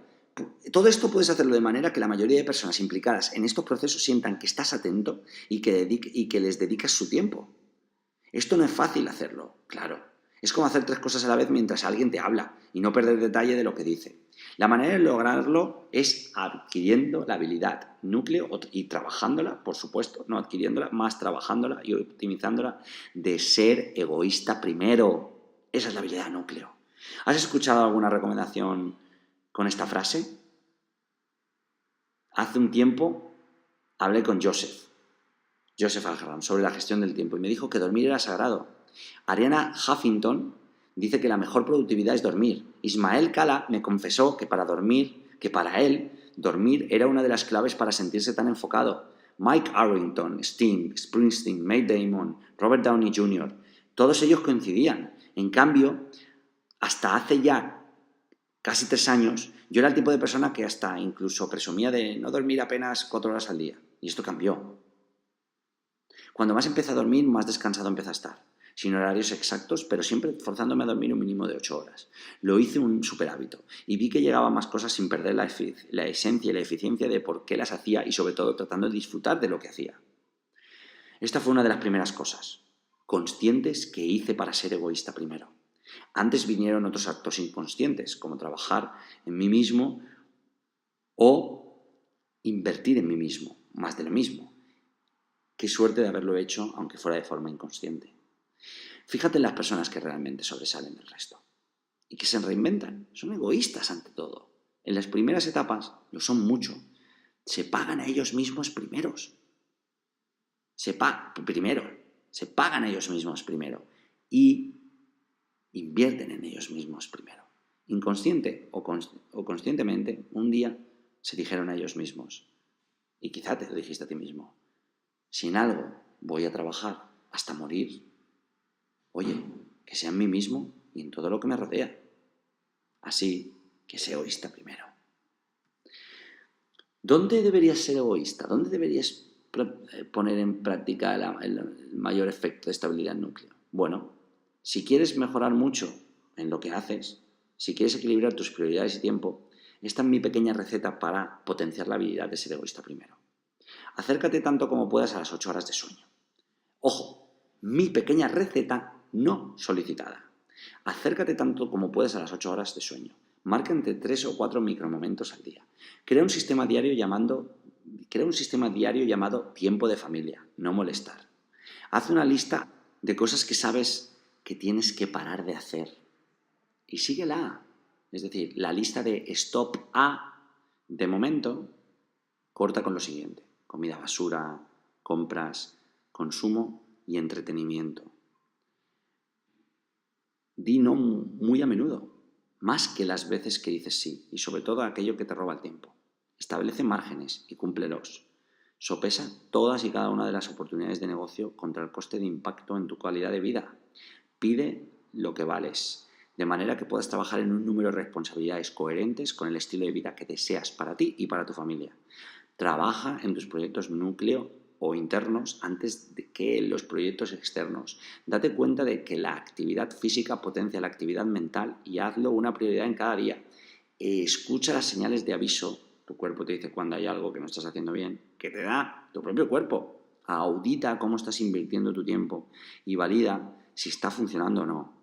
Speaker 2: Todo esto puedes hacerlo de manera que la mayoría de personas implicadas en estos procesos sientan que estás atento y que les dedicas su tiempo. Esto no es fácil hacerlo, claro. Es como hacer 3 cosas a la vez mientras alguien te habla y no perder detalle de lo que dice. La manera de lograrlo es adquiriendo la habilidad núcleo y trabajándola, por supuesto, no adquiriéndola, más trabajándola y optimizándola, de ser egoísta primero. Esa es la habilidad núcleo. ¿Has escuchado alguna recomendación con esta frase? Hace un tiempo hablé con Joseph Algharam sobre la gestión del tiempo y me dijo que dormir era sagrado. Arianna Huffington dice que la mejor productividad es dormir. Ismael Cala me confesó que para él, dormir era una de las claves para sentirse tan enfocado. Mike Arrington, Sting, Springsteen, Matt Damon, Robert Downey Jr., todos ellos coincidían. En cambio, hasta hace ya casi 3 años, yo era el tipo de persona que hasta incluso presumía de no dormir apenas 4 horas al día. Y esto cambió. Cuando más empecé a dormir, más descansado empecé a estar. Sin horarios exactos, pero siempre forzándome a dormir un mínimo de 8 horas. Lo hice un súper hábito y vi que llegaba a más cosas sin perder la esencia y la eficiencia de por qué las hacía y sobre todo tratando de disfrutar de lo que hacía. Esta fue una de las primeras cosas conscientes que hice para ser egoísta primero. Antes vinieron otros actos inconscientes, como trabajar en mí mismo o invertir en mí mismo, más de lo mismo. Qué suerte de haberlo hecho, aunque fuera de forma inconsciente. Fíjate en las personas que realmente sobresalen del resto y que se reinventan. Son egoístas ante todo. En las primeras etapas lo son mucho. Se pagan a ellos mismos primeros. Se pagan a ellos mismos primero y invierten en ellos mismos primero. Inconsciente o conscientemente, un día se dijeron a ellos mismos, y quizá te lo dijiste a ti mismo, si en algo voy a trabajar hasta morir, oye, que sea en mí mismo y en todo lo que me rodea. Así que sé egoísta primero. ¿Dónde deberías ser egoísta? ¿Dónde deberías poner en práctica el mayor efecto de estabilidad núcleo? Bueno, si quieres mejorar mucho en lo que haces, si quieres equilibrar tus prioridades y tiempo, esta es mi pequeña receta para potenciar la habilidad de ser egoísta primero. Acércate tanto como puedas a las 8 horas de sueño. Ojo, mi pequeña receta no solicitada. Acércate tanto como puedas a las 8 horas de sueño. Marca entre 3 o 4 micromomentos al día. Crea un sistema diario llamado tiempo de familia, no molestar. Haz una lista de cosas que sabes que tienes que parar de hacer y síguela. Es decir, la lista de stop a, de momento, corta con lo siguiente: comida basura, compras, consumo y entretenimiento. Di no muy a menudo, más que las veces que dices sí, y sobre todo aquello que te roba el tiempo. Establece márgenes y cúmplelos. Sopesa todas y cada una de las oportunidades de negocio contra el coste de impacto en tu calidad de vida. Pide lo que vales, de manera que puedas trabajar en un número de responsabilidades coherentes con el estilo de vida que deseas para ti y para tu familia. Trabaja en tus proyectos núcleo o internos antes de que los proyectos externos. Date cuenta de que la actividad física potencia la actividad mental y hazlo una prioridad en cada día. Escucha las señales de aviso. Tu cuerpo te dice cuando hay algo que no estás haciendo bien, que te da tu propio cuerpo. Audita cómo estás invirtiendo tu tiempo y valida si está funcionando o no.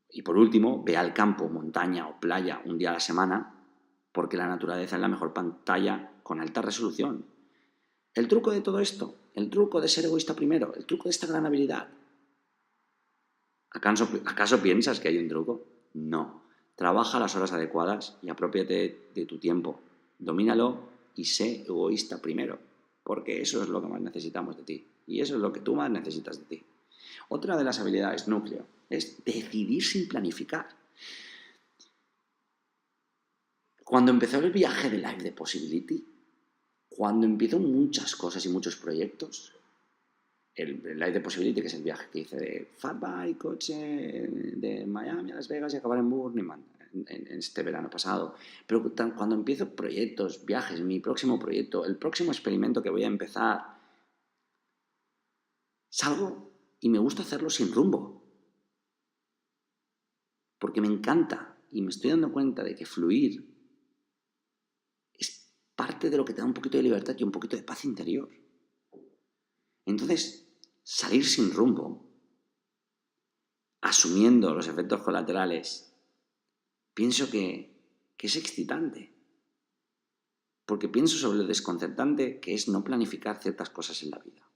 Speaker 2: Y por último, ve al campo, montaña o playa un día a la semana, porque la naturaleza es la mejor pantalla con alta resolución. El truco de todo esto, el truco de ser egoísta primero, el truco de esta gran habilidad. ¿Acaso piensas que hay un truco? No. Trabaja las horas adecuadas y aprópiate de tu tiempo. Domínalo y sé egoísta primero, porque eso es lo que más necesitamos de ti y eso es lo que tú más necesitas de ti. Otra de las habilidades núcleo es decidir sin planificar. Cuando empezó el viaje de Life the Possibility, cuando empezó muchas cosas y muchos proyectos, el Life the Possibility, que es el viaje que hice de Fatbike, coche, de Miami a Las Vegas y acabar en Burning Man en este verano pasado. Pero cuando empiezo proyectos, viajes, mi próximo proyecto, el próximo experimento que voy a empezar, salgo y me gusta hacerlo sin rumbo. Porque me encanta y me estoy dando cuenta de que fluir es parte de lo que te da un poquito de libertad y un poquito de paz interior. Entonces, salir sin rumbo, asumiendo los efectos colaterales, pienso que es excitante. Porque pienso sobre lo desconcertante que es no planificar ciertas cosas en la vida.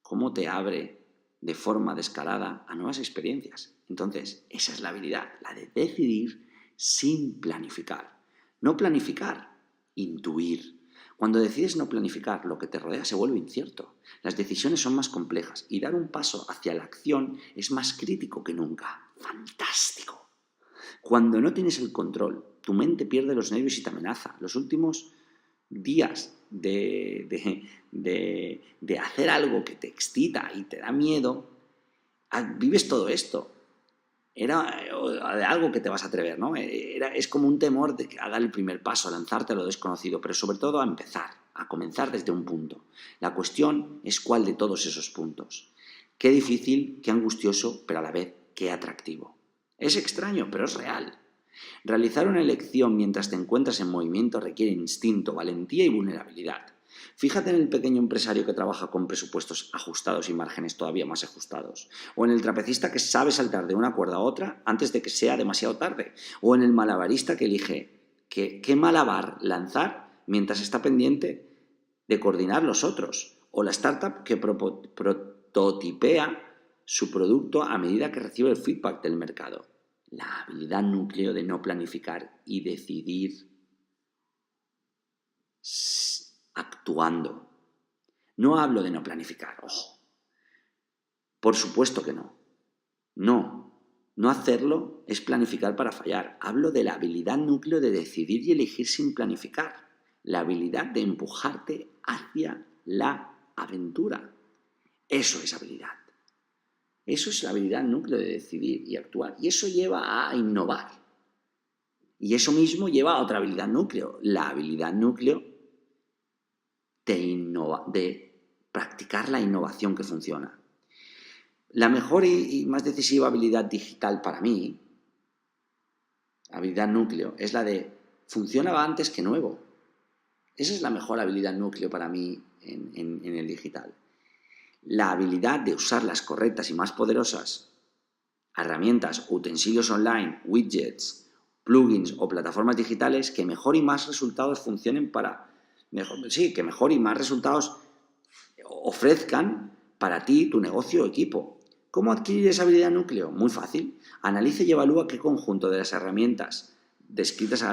Speaker 2: Cómo te abre de forma descarada a nuevas experiencias. Entonces, esa es la habilidad, la de decidir sin planificar. No planificar, intuir. Cuando decides no planificar, lo que te rodea se vuelve incierto. Las decisiones son más complejas y dar un paso hacia la acción es más crítico que nunca. ¡Fantástico! Cuando no tienes el control, tu mente pierde los nervios y te amenaza. Los últimos días de hacer algo que te excita y te da miedo, vives todo esto. Era de algo que te vas a atrever, ¿no? Es como un temor de a dar el primer paso, a lanzarte a lo desconocido, pero sobre todo a empezar. a comenzar desde un punto. La cuestión es cuál de todos esos puntos. Qué difícil, qué angustioso, pero a la vez qué atractivo. Es extraño, pero es real. Realizar una elección mientras te encuentras en movimiento requiere instinto, valentía y vulnerabilidad. Fíjate en el pequeño empresario que trabaja con presupuestos ajustados y márgenes todavía más ajustados, o en el trapecista que sabe saltar de una cuerda a otra antes de que sea demasiado tarde, o en el malabarista que elige qué malabar lanzar mientras está pendiente de coordinar los otros, o la startup que prototipea su producto a medida que recibe el feedback del mercado. La habilidad núcleo de no planificar y decidir actuando. No hablo de no planificar, ojo. Por supuesto que no. No hacerlo es planificar para fallar. Hablo de la habilidad núcleo de decidir y elegir sin planificar. La habilidad de empujarte hacia la aventura. Eso es habilidad. Eso es la habilidad núcleo de decidir y actuar. Y eso lleva a innovar. Y eso mismo lleva a otra habilidad núcleo. La habilidad núcleo de practicar la innovación que funciona. La mejor y más decisiva habilidad digital para mí, habilidad núcleo, es la de funcionaba antes que nuevo. Esa es la mejor habilidad núcleo para mí en el digital. La habilidad de usar las correctas y más poderosas herramientas, utensilios online, widgets, plugins o plataformas digitales que mejor y más resultados funcionen que mejor y más resultados ofrezcan para ti, tu negocio o equipo. ¿Cómo adquirir esa habilidad núcleo? Muy fácil. Analiza y evalúa qué conjunto de las herramientas descritas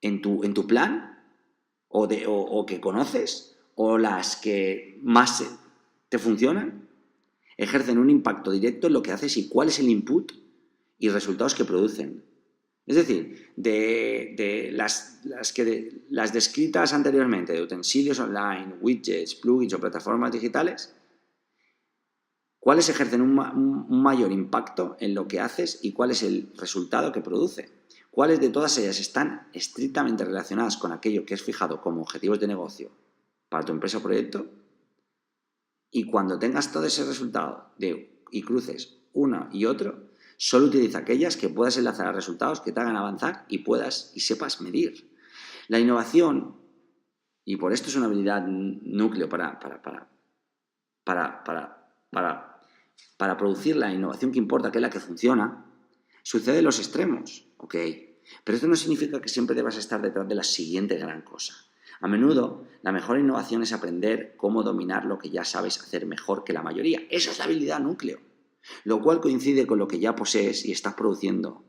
Speaker 2: en tu plan o que conoces o las que más te funcionan ejercen un impacto directo en lo que haces y cuál es el input y resultados que producen. Es decir, de las descritas anteriormente, de utensilios online, widgets, plugins o plataformas digitales, ¿cuáles ejercen un mayor impacto en lo que haces y cuál es el resultado que produce? ¿Cuáles de todas ellas están estrictamente relacionadas con aquello que es fijado como objetivos de negocio para tu empresa o proyecto? Y cuando tengas todo ese resultado y cruces uno y otro, solo utiliza aquellas que puedas enlazar a resultados que te hagan avanzar y sepas medir. La innovación, y por esto es una habilidad núcleo para producir la innovación que importa, que es la que funciona, sucede en los extremos, ¿ok? Pero esto no significa que siempre debas estar detrás de la siguiente gran cosa. A menudo, la mejor innovación es aprender cómo dominar lo que ya sabes hacer mejor que la mayoría. Esa es la habilidad núcleo, lo cual coincide con lo que ya posees y estás produciendo,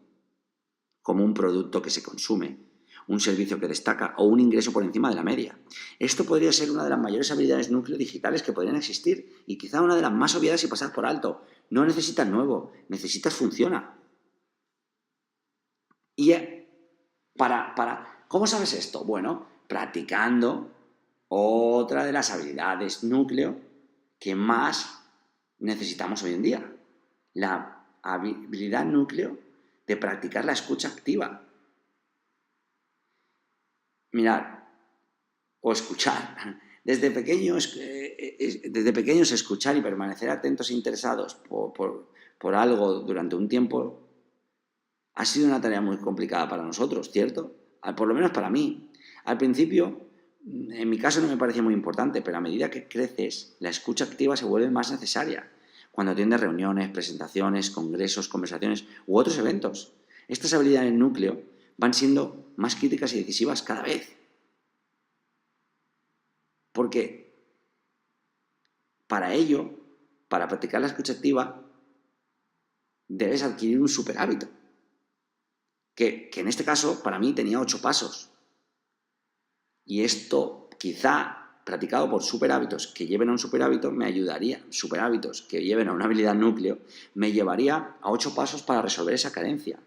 Speaker 2: como un producto que se consume, un servicio que destaca o un ingreso por encima de la media. Esto podría ser una de las mayores habilidades núcleo digitales que podrían existir y quizá una de las más obviadas y pasar por alto. No necesitas nuevo, necesitas funciona. Y ¿cómo sabes esto? Bueno, practicando otra de las habilidades núcleo que más necesitamos hoy en día. La habilidad núcleo de practicar la escucha activa. Mirad, o escuchar. Desde pequeños escuchar y permanecer atentos e interesados por algo durante un tiempo ha sido una tarea muy complicada para nosotros, ¿cierto? Por lo menos para mí. Al principio, en mi caso no me parecía muy importante, pero a medida que creces, la escucha activa se vuelve más necesaria. Cuando atiendes reuniones, presentaciones, congresos, conversaciones u otros eventos. Estas habilidades núcleo van siendo más críticas y decisivas cada vez. Porque para ello, para practicar la escucha activa, debes adquirir un superhábito. Que en este caso, para mí, tenía 8 pasos. Y esto, quizá, practicado por superhábitos que lleven a un superhábito, me ayudaría. Superhábitos que lleven a una habilidad núcleo, me llevaría a 8 pasos para resolver esa carencia.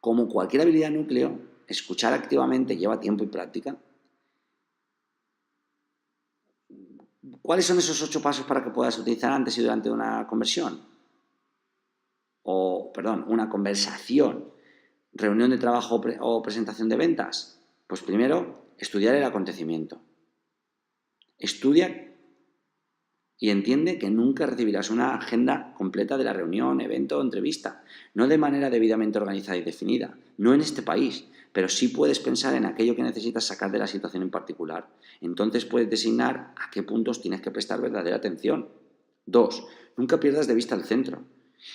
Speaker 2: Como cualquier habilidad núcleo, escuchar activamente lleva tiempo y práctica. ¿Cuáles son esos 8 pasos para que puedas utilizar antes y durante una conversión? Una conversación. reunión de trabajo o presentación de ventas? Pues primero, estudiar el acontecimiento. Estudia y entiende que nunca recibirás una agenda completa de la reunión, evento o entrevista, no de manera debidamente organizada y definida, no en este país, pero sí puedes pensar en aquello que necesitas sacar de la situación en particular. Entonces puedes designar a qué puntos tienes que prestar verdadera atención. 2. Nunca pierdas de vista el centro.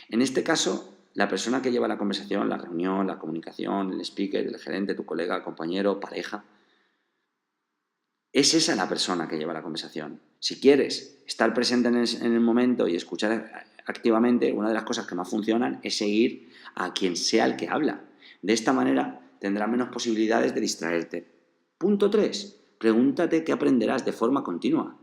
Speaker 2: En este caso, la persona que lleva la conversación, la reunión, la comunicación, el speaker, el gerente, tu colega, compañero, pareja, es esa la persona que lleva la conversación. Si quieres estar presente en el momento y escuchar activamente, una de las cosas que más funcionan es seguir a quien sea el que habla. De esta manera tendrás menos posibilidades de distraerte. Punto 3. Pregúntate qué aprenderás de forma continua.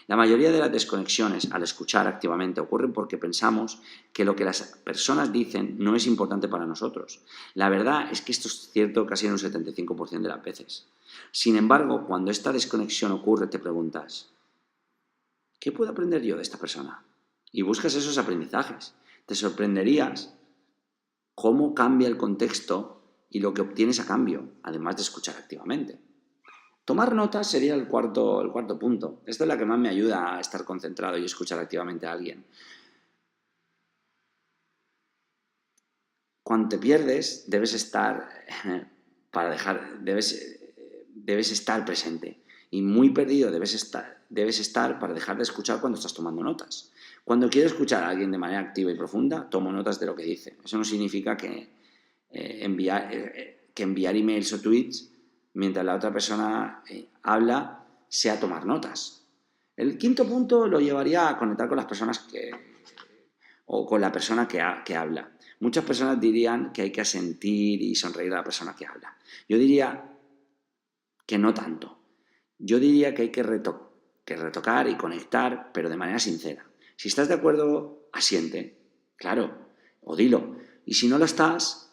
Speaker 2: La mayoría de las desconexiones al escuchar activamente ocurren porque pensamos que lo que las personas dicen no es importante para nosotros. La verdad es que esto es cierto casi en un 75% de las veces. Sin embargo, cuando esta desconexión ocurre, te preguntas, ¿qué puedo aprender yo de esta persona? Y buscas esos aprendizajes. Te sorprenderías cómo cambia el contexto y lo que obtienes a cambio, además de escuchar activamente. Tomar notas sería el cuarto punto. Esta es la que más me ayuda a estar concentrado y escuchar activamente a alguien. Cuando te pierdes, debes estar presente. Y muy perdido debes estar para dejar de escuchar cuando estás tomando notas. Cuando quiero escuchar a alguien de manera activa y profunda, tomo notas de lo que dice. Eso no significa que enviar emails o tweets mientras la otra persona habla sea tomar notas. El quinto punto lo llevaría a conectar con las personas o con la persona que habla. Muchas personas dirían que hay que asentir y sonreír a la persona que habla. Yo diría que no tanto. Yo diría que hay que retocar y conectar, pero de manera sincera. Si estás de acuerdo, asiente, claro, o dilo. Y si no lo estás,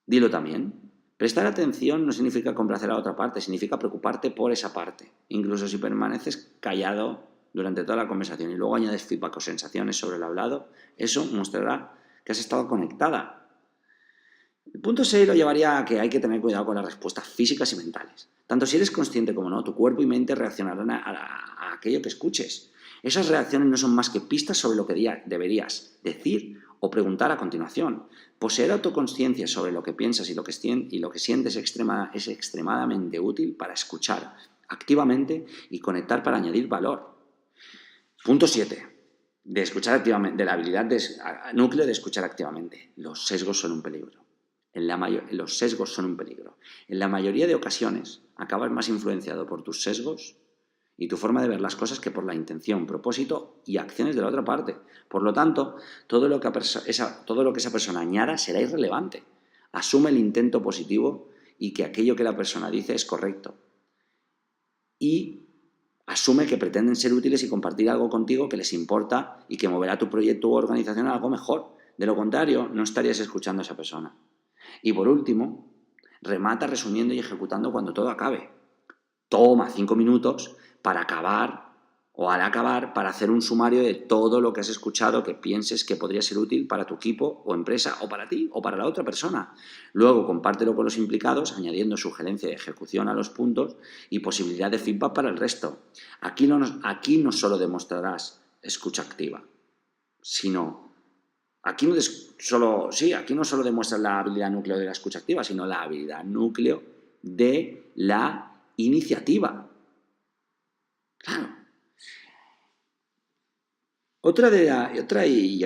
Speaker 2: dilo también. Prestar atención no significa complacer a la otra parte, significa preocuparte por esa parte. Incluso si permaneces callado durante toda la conversación y luego añades feedback o sensaciones sobre el hablado, eso mostrará que has estado conectada. El punto 6 lo llevaría a que hay que tener cuidado con las respuestas físicas y mentales. Tanto si eres consciente como no, tu cuerpo y mente reaccionarán a aquello que escuches. Esas reacciones no son más que pistas sobre lo que deberías decir o preguntar a continuación. Poseer autoconsciencia sobre lo que piensas y lo que sientes es extremadamente útil para escuchar activamente y conectar para añadir valor. Punto 7. De la habilidad núcleo de escuchar activamente. Los sesgos son un peligro. Los sesgos son un peligro. En la mayoría de ocasiones acabas más influenciado por tus sesgos y tu forma de ver las cosas que por la intención, propósito y acciones de la otra parte. Por lo tanto, todo lo que esa persona añada será irrelevante. Asume el intento positivo y que aquello que la persona dice es correcto. Y asume que pretenden ser útiles y compartir algo contigo que les importa y que moverá tu proyecto u organización a algo mejor. De lo contrario, no estarías escuchando a esa persona. Y por último, remata resumiendo y ejecutando cuando todo acabe. Toma 5 minutos para acabar para hacer un sumario de todo lo que has escuchado que pienses que podría ser útil para tu equipo o empresa o para ti o para la otra persona. Luego compártelo con los implicados añadiendo sugerencia de ejecución a los puntos y posibilidad de feedback para el resto. Aquí no solo demostrarás escucha activa, sino aquí no solo demuestras la habilidad núcleo de la escucha activa, sino la habilidad núcleo de la iniciativa. Claro. Y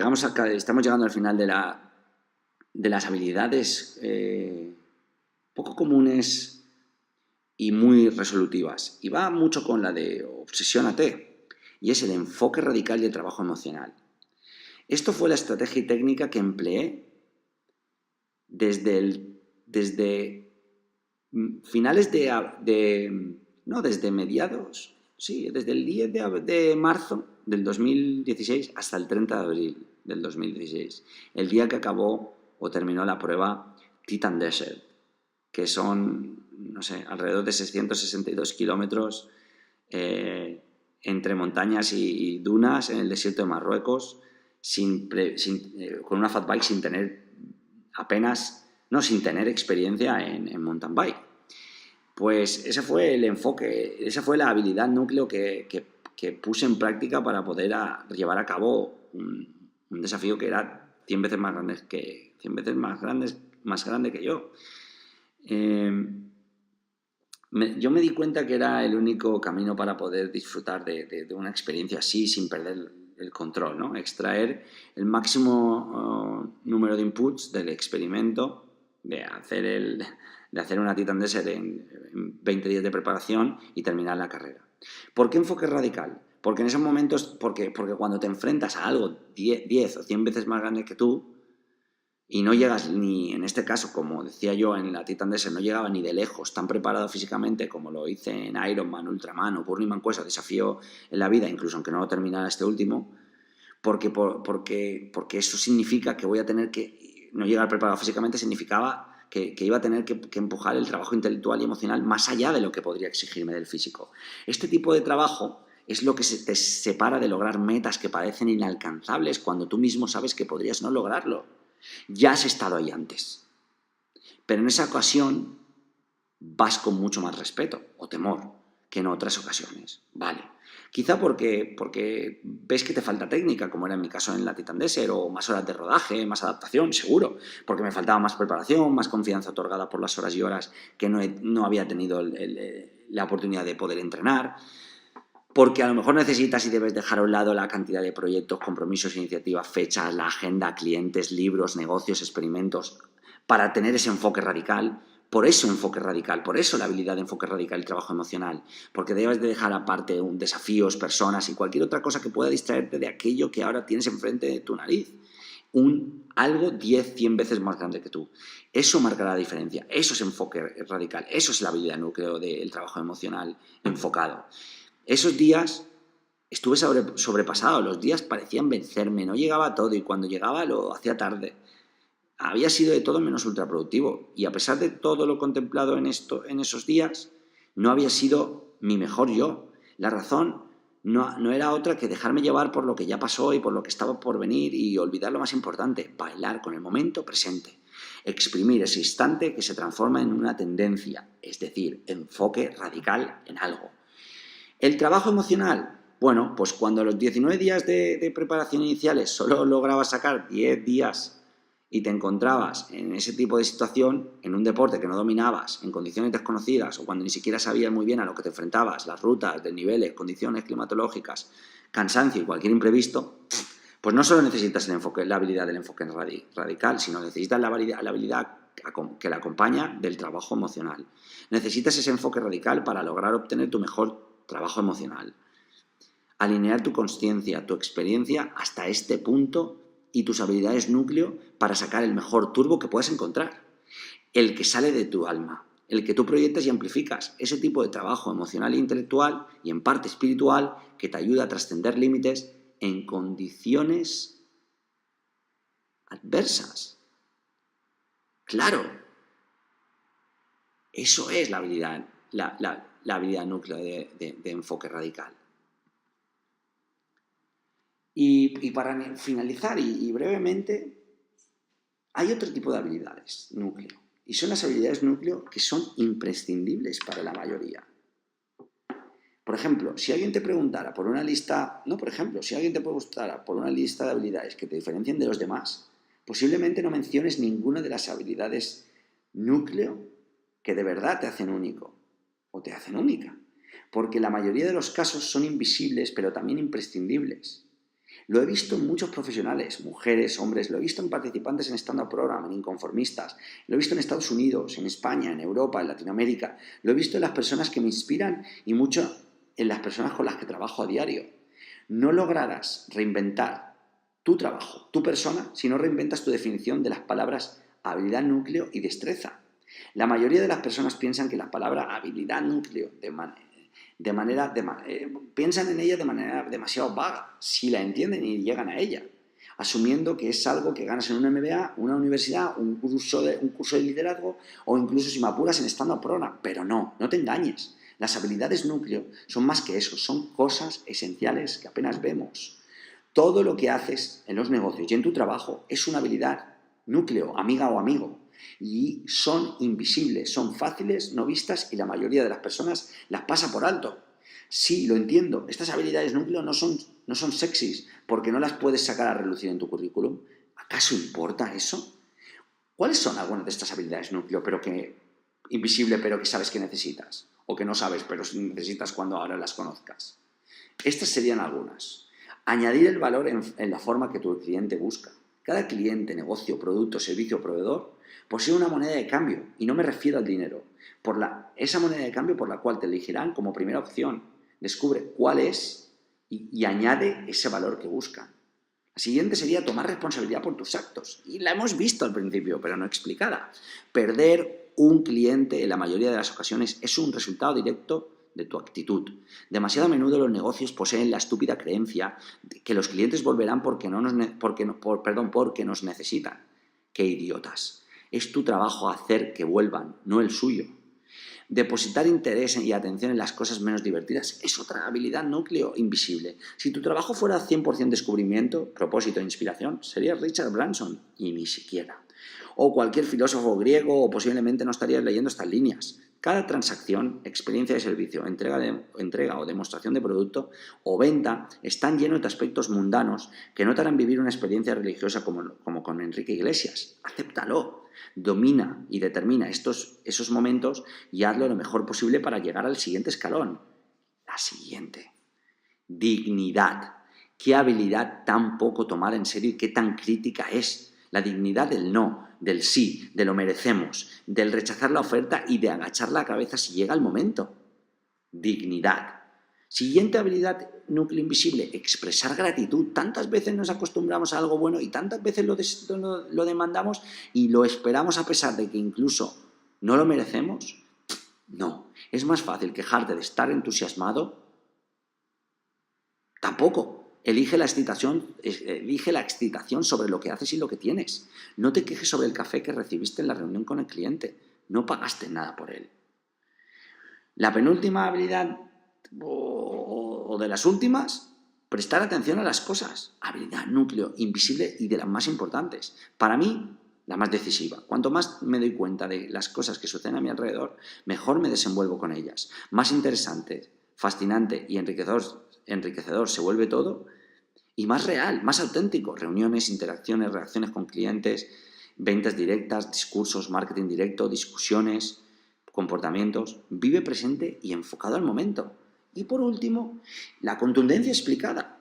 Speaker 2: estamos llegando al final de las habilidades poco comunes y muy resolutivas. Y va mucho con la de obsesiónate, y es el enfoque radical y el trabajo emocional. Esto fue la estrategia y técnica que empleé desde finales desde mediados, sí, desde el 10 de marzo del 2016 hasta el 30 de abril del 2016, el día que acabó o terminó la prueba Titan Desert, que son, alrededor de 662 kilómetros entre montañas y dunas en el desierto de Marruecos, con una fat bike sin tener no, sin tener experiencia en mountain bike. Pues ese fue el enfoque, esa fue la habilidad núcleo que puse en práctica para poder llevar a cabo un desafío que era 100 veces más grande que yo. Yo me di cuenta que era el único camino para poder disfrutar de una experiencia así sin perder el control, ¿no? Extraer el máximo número de inputs del experimento, de hacer una Titan Desert en 20 días de preparación y terminar la carrera. ¿Por qué enfoque radical? Porque en esos momentos, porque cuando te enfrentas a algo 10 o 100 veces más grande que tú, y no llegas ni, en este caso, como decía yo en la Titan Desert, no llegaba ni de lejos tan preparado físicamente como lo hice en Ironman, Ultraman o Burning Man Quest, desafío en la vida, incluso aunque no lo terminara este último, porque eso significa que voy a tener que, no llegar preparado físicamente significaba que iba a tener que empujar el trabajo intelectual y emocional más allá de lo que podría exigirme del físico. Este tipo de trabajo es lo que te separa de lograr metas que parecen inalcanzables cuando tú mismo sabes que podrías no lograrlo. Ya has estado ahí antes, pero en esa ocasión vas con mucho más respeto o temor que en otras ocasiones, ¿vale? Quizá porque ves que te falta técnica, como era en mi caso en la Titan Desert, o más horas de rodaje, más adaptación, seguro, porque me faltaba más preparación, más confianza otorgada por las horas y horas que no había tenido la oportunidad de poder entrenar. Porque a lo mejor necesitas y debes dejar a un lado la cantidad de proyectos, compromisos, iniciativas, fechas, la agenda, clientes, libros, negocios, experimentos, para tener ese enfoque radical. Por eso enfoque radical, por eso la habilidad de enfoque radical y trabajo emocional. Porque debes de dejar aparte desafíos, personas y cualquier otra cosa que pueda distraerte de aquello que ahora tienes enfrente de tu nariz. Algo 10, 100 veces más grande que tú. Eso marcará la diferencia. Eso es enfoque radical. Eso es la habilidad núcleo del trabajo emocional enfocado. Esos días estuve sobrepasado, los días parecían vencerme, no llegaba a todo y cuando llegaba lo hacía tarde. Había sido de todo menos ultraproductivo y a pesar de todo lo contemplado en esos días, no había sido mi mejor yo. La razón no era otra que dejarme llevar por lo que ya pasó y por lo que estaba por venir y olvidar lo más importante, bailar con el momento presente. Exprimir ese instante que se transforma en una tendencia, es decir, enfoque radical en algo. El trabajo emocional, bueno, pues cuando a los 19 días de preparación iniciales solo lograbas sacar 10 días y te encontrabas en ese tipo de situación, en un deporte que no dominabas, en condiciones desconocidas o cuando ni siquiera sabías muy bien a lo que te enfrentabas, las rutas, desniveles, condiciones climatológicas, cansancio y cualquier imprevisto, pues no solo necesitas la habilidad del enfoque radical, sino necesitas la habilidad que la acompaña del trabajo emocional. Necesitas ese enfoque radical para lograr obtener tu mejor trabajo emocional. Alinear tu consciencia, tu experiencia hasta este punto y tus habilidades núcleo para sacar el mejor turbo que puedas encontrar. El que sale de tu alma, el que tú proyectas y amplificas. Ese tipo de trabajo emocional e intelectual y en parte espiritual que te ayuda a trascender límites en condiciones adversas. Claro, eso es la habilidad, la habilidad núcleo de enfoque radical. Y para finalizar y brevemente, hay otro tipo de habilidades núcleo. Y son las habilidades núcleo que son imprescindibles para la mayoría. Por ejemplo, si alguien te preguntara por una lista, si alguien te preguntara por una lista de habilidades que te diferencien de los demás, posiblemente no menciones ninguna de las habilidades núcleo que de verdad te hacen único o te hacen única. Porque la mayoría de los casos son invisibles, pero también imprescindibles. Lo he visto en muchos profesionales, mujeres, hombres, lo he visto en participantes en stand-up program, en inconformistas, lo he visto en Estados Unidos, en España, en Europa, en Latinoamérica, lo he visto en las personas que me inspiran y mucho en las personas con las que trabajo a diario. No lograrás reinventar tu trabajo, tu persona, si no reinventas tu definición de las palabras habilidad, núcleo y destreza. La mayoría de las personas piensan que la palabra habilidad, núcleo, piensan en ella de manera demasiado vaga, si la entienden y llegan a ella, asumiendo que es algo que ganas en un MBA, una universidad, un curso de liderazgo o incluso si me apuras en stand-up program. Pero no te engañes. Las habilidades núcleo son más que eso, son cosas esenciales que apenas vemos. Todo lo que haces en los negocios y en tu trabajo es una habilidad núcleo, amiga o amigo. y son invisibles, son fáciles, no vistas y la mayoría de las personas las pasa por alto. Sí, lo entiendo, estas habilidades núcleo no son sexys porque no las puedes sacar a relucir en tu currículum. ¿Acaso importa eso? ¿Cuáles son algunas de estas habilidades núcleo invisible pero que sabes que necesitas? O que no sabes pero necesitas cuando ahora las conozcas. Estas serían algunas. Añadir el valor en la forma que tu cliente busca. Cada cliente, negocio, producto, servicio o proveedor posee una moneda de cambio, y no me refiero al dinero, esa moneda de cambio por la cual te elegirán como primera opción. Descubre cuál es y añade ese valor que buscan. La siguiente sería tomar responsabilidad por tus actos. Y la hemos visto al principio, pero no explicada. Perder un cliente en la mayoría de las ocasiones es un resultado directo de tu actitud. Demasiado a menudo los negocios poseen la estúpida creencia de que los clientes volverán porque nos necesitan. ¡Qué idiotas! Es tu trabajo hacer que vuelvan, no el suyo. Depositar interés y atención en las cosas menos divertidas es otra habilidad núcleo invisible. Si tu trabajo fuera 100% descubrimiento, propósito e inspiración, serías Richard Branson, y ni siquiera. O cualquier filósofo griego, o posiblemente no estarías leyendo estas líneas. Cada transacción, experiencia de servicio, entrega o demostración de producto o venta están llenos de aspectos mundanos que no te harán vivir una experiencia religiosa como con Enrique Iglesias. Acéptalo, domina y determina esos momentos y hazlo lo mejor posible para llegar al siguiente escalón. La siguiente. Dignidad. ¿Qué habilidad tan poco tomada en serio y qué tan crítica es? La dignidad del no, del sí, de lo merecemos, del rechazar la oferta y de agachar la cabeza si llega el momento. Dignidad. Siguiente habilidad núcleo invisible, expresar gratitud. Tantas veces nos acostumbramos a algo bueno y tantas veces lo demandamos y lo esperamos a pesar de que incluso no lo merecemos. No, es más fácil quejarte de estar entusiasmado. Tampoco. Elige la excitación sobre lo que haces y lo que tienes. No te quejes sobre el café que recibiste en la reunión con el cliente. No pagaste nada por él. La penúltima habilidad, o de las últimas, prestar atención a las cosas. Habilidad núcleo invisible y de las más importantes. Para mí, la más decisiva. Cuanto más me doy cuenta de las cosas que suceden a mi alrededor, mejor me desenvuelvo con ellas. Más interesante, fascinante y enriquecedor se vuelve todo, y más real, más auténtico. Reuniones, interacciones, reacciones con clientes, ventas directas, discursos, marketing directo, discusiones, comportamientos. Vive presente y enfocado al momento. Y por último, la contundencia explicada.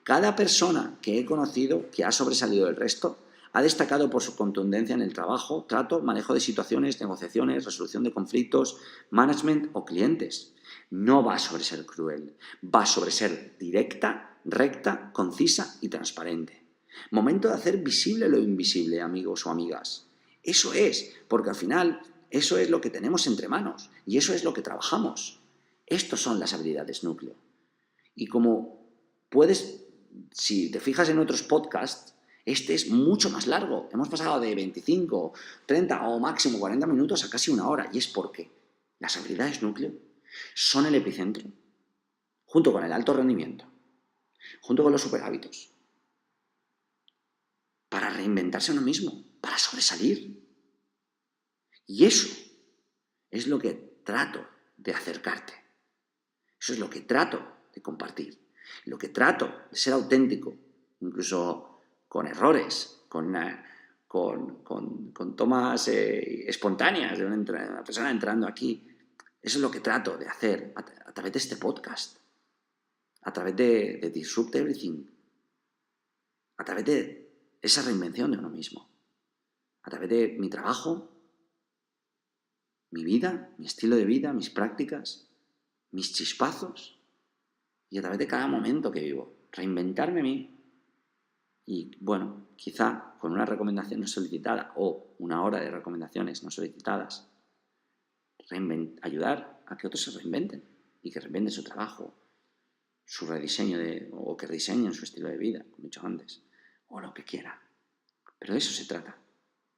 Speaker 2: Cada persona que he conocido que ha sobresalido del resto ha destacado por su contundencia en el trabajo, trato, manejo de situaciones, negociaciones, resolución de conflictos, management o clientes. No va sobre ser cruel, va sobre ser directa, recta, concisa y transparente. Momento de hacer visible lo invisible, amigos o amigas. Eso es, porque al final eso es lo que tenemos entre manos y eso es lo que trabajamos. Estas son las habilidades núcleo. Y como si te fijas en otros podcasts, este es mucho más largo. Hemos pasado de 25, 30 o máximo 40 minutos a casi una hora. Y es porque las habilidades núcleo son el epicentro, junto con el alto rendimiento, junto con los superhábitos, para reinventarse uno mismo, para sobresalir. Y eso es lo que trato de acercarte. Eso es lo que trato de compartir. Lo que trato de ser auténtico, incluso con errores, con tomas espontáneas de una persona entrando aquí. Eso es lo que trato de hacer a través de este podcast, a través de Disrupt Everything, a través de esa reinvención de uno mismo, a través de mi trabajo, mi vida, mi estilo de vida, mis prácticas, mis chispazos y a través de cada momento que vivo, reinventarme a mí y, bueno, quizá con una recomendación no solicitada o una hora de recomendaciones no solicitadas, ayudar a que otros se reinventen y que reinventen su trabajo, su rediseño o que rediseñen su estilo de vida, como he dicho antes, o lo que quiera. Pero de eso se trata,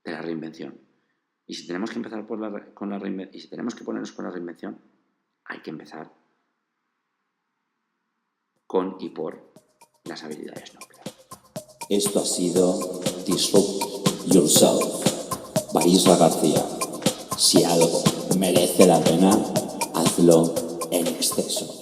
Speaker 2: de la reinvención. Y si tenemos que empezar con la reinvención, y si tenemos que ponernos con la reinvención, hay que empezar con y por las habilidades núcleo.
Speaker 1: Esto ha sido Disrupt Yourself Isra García. Si algo merece la pena, hazlo en exceso.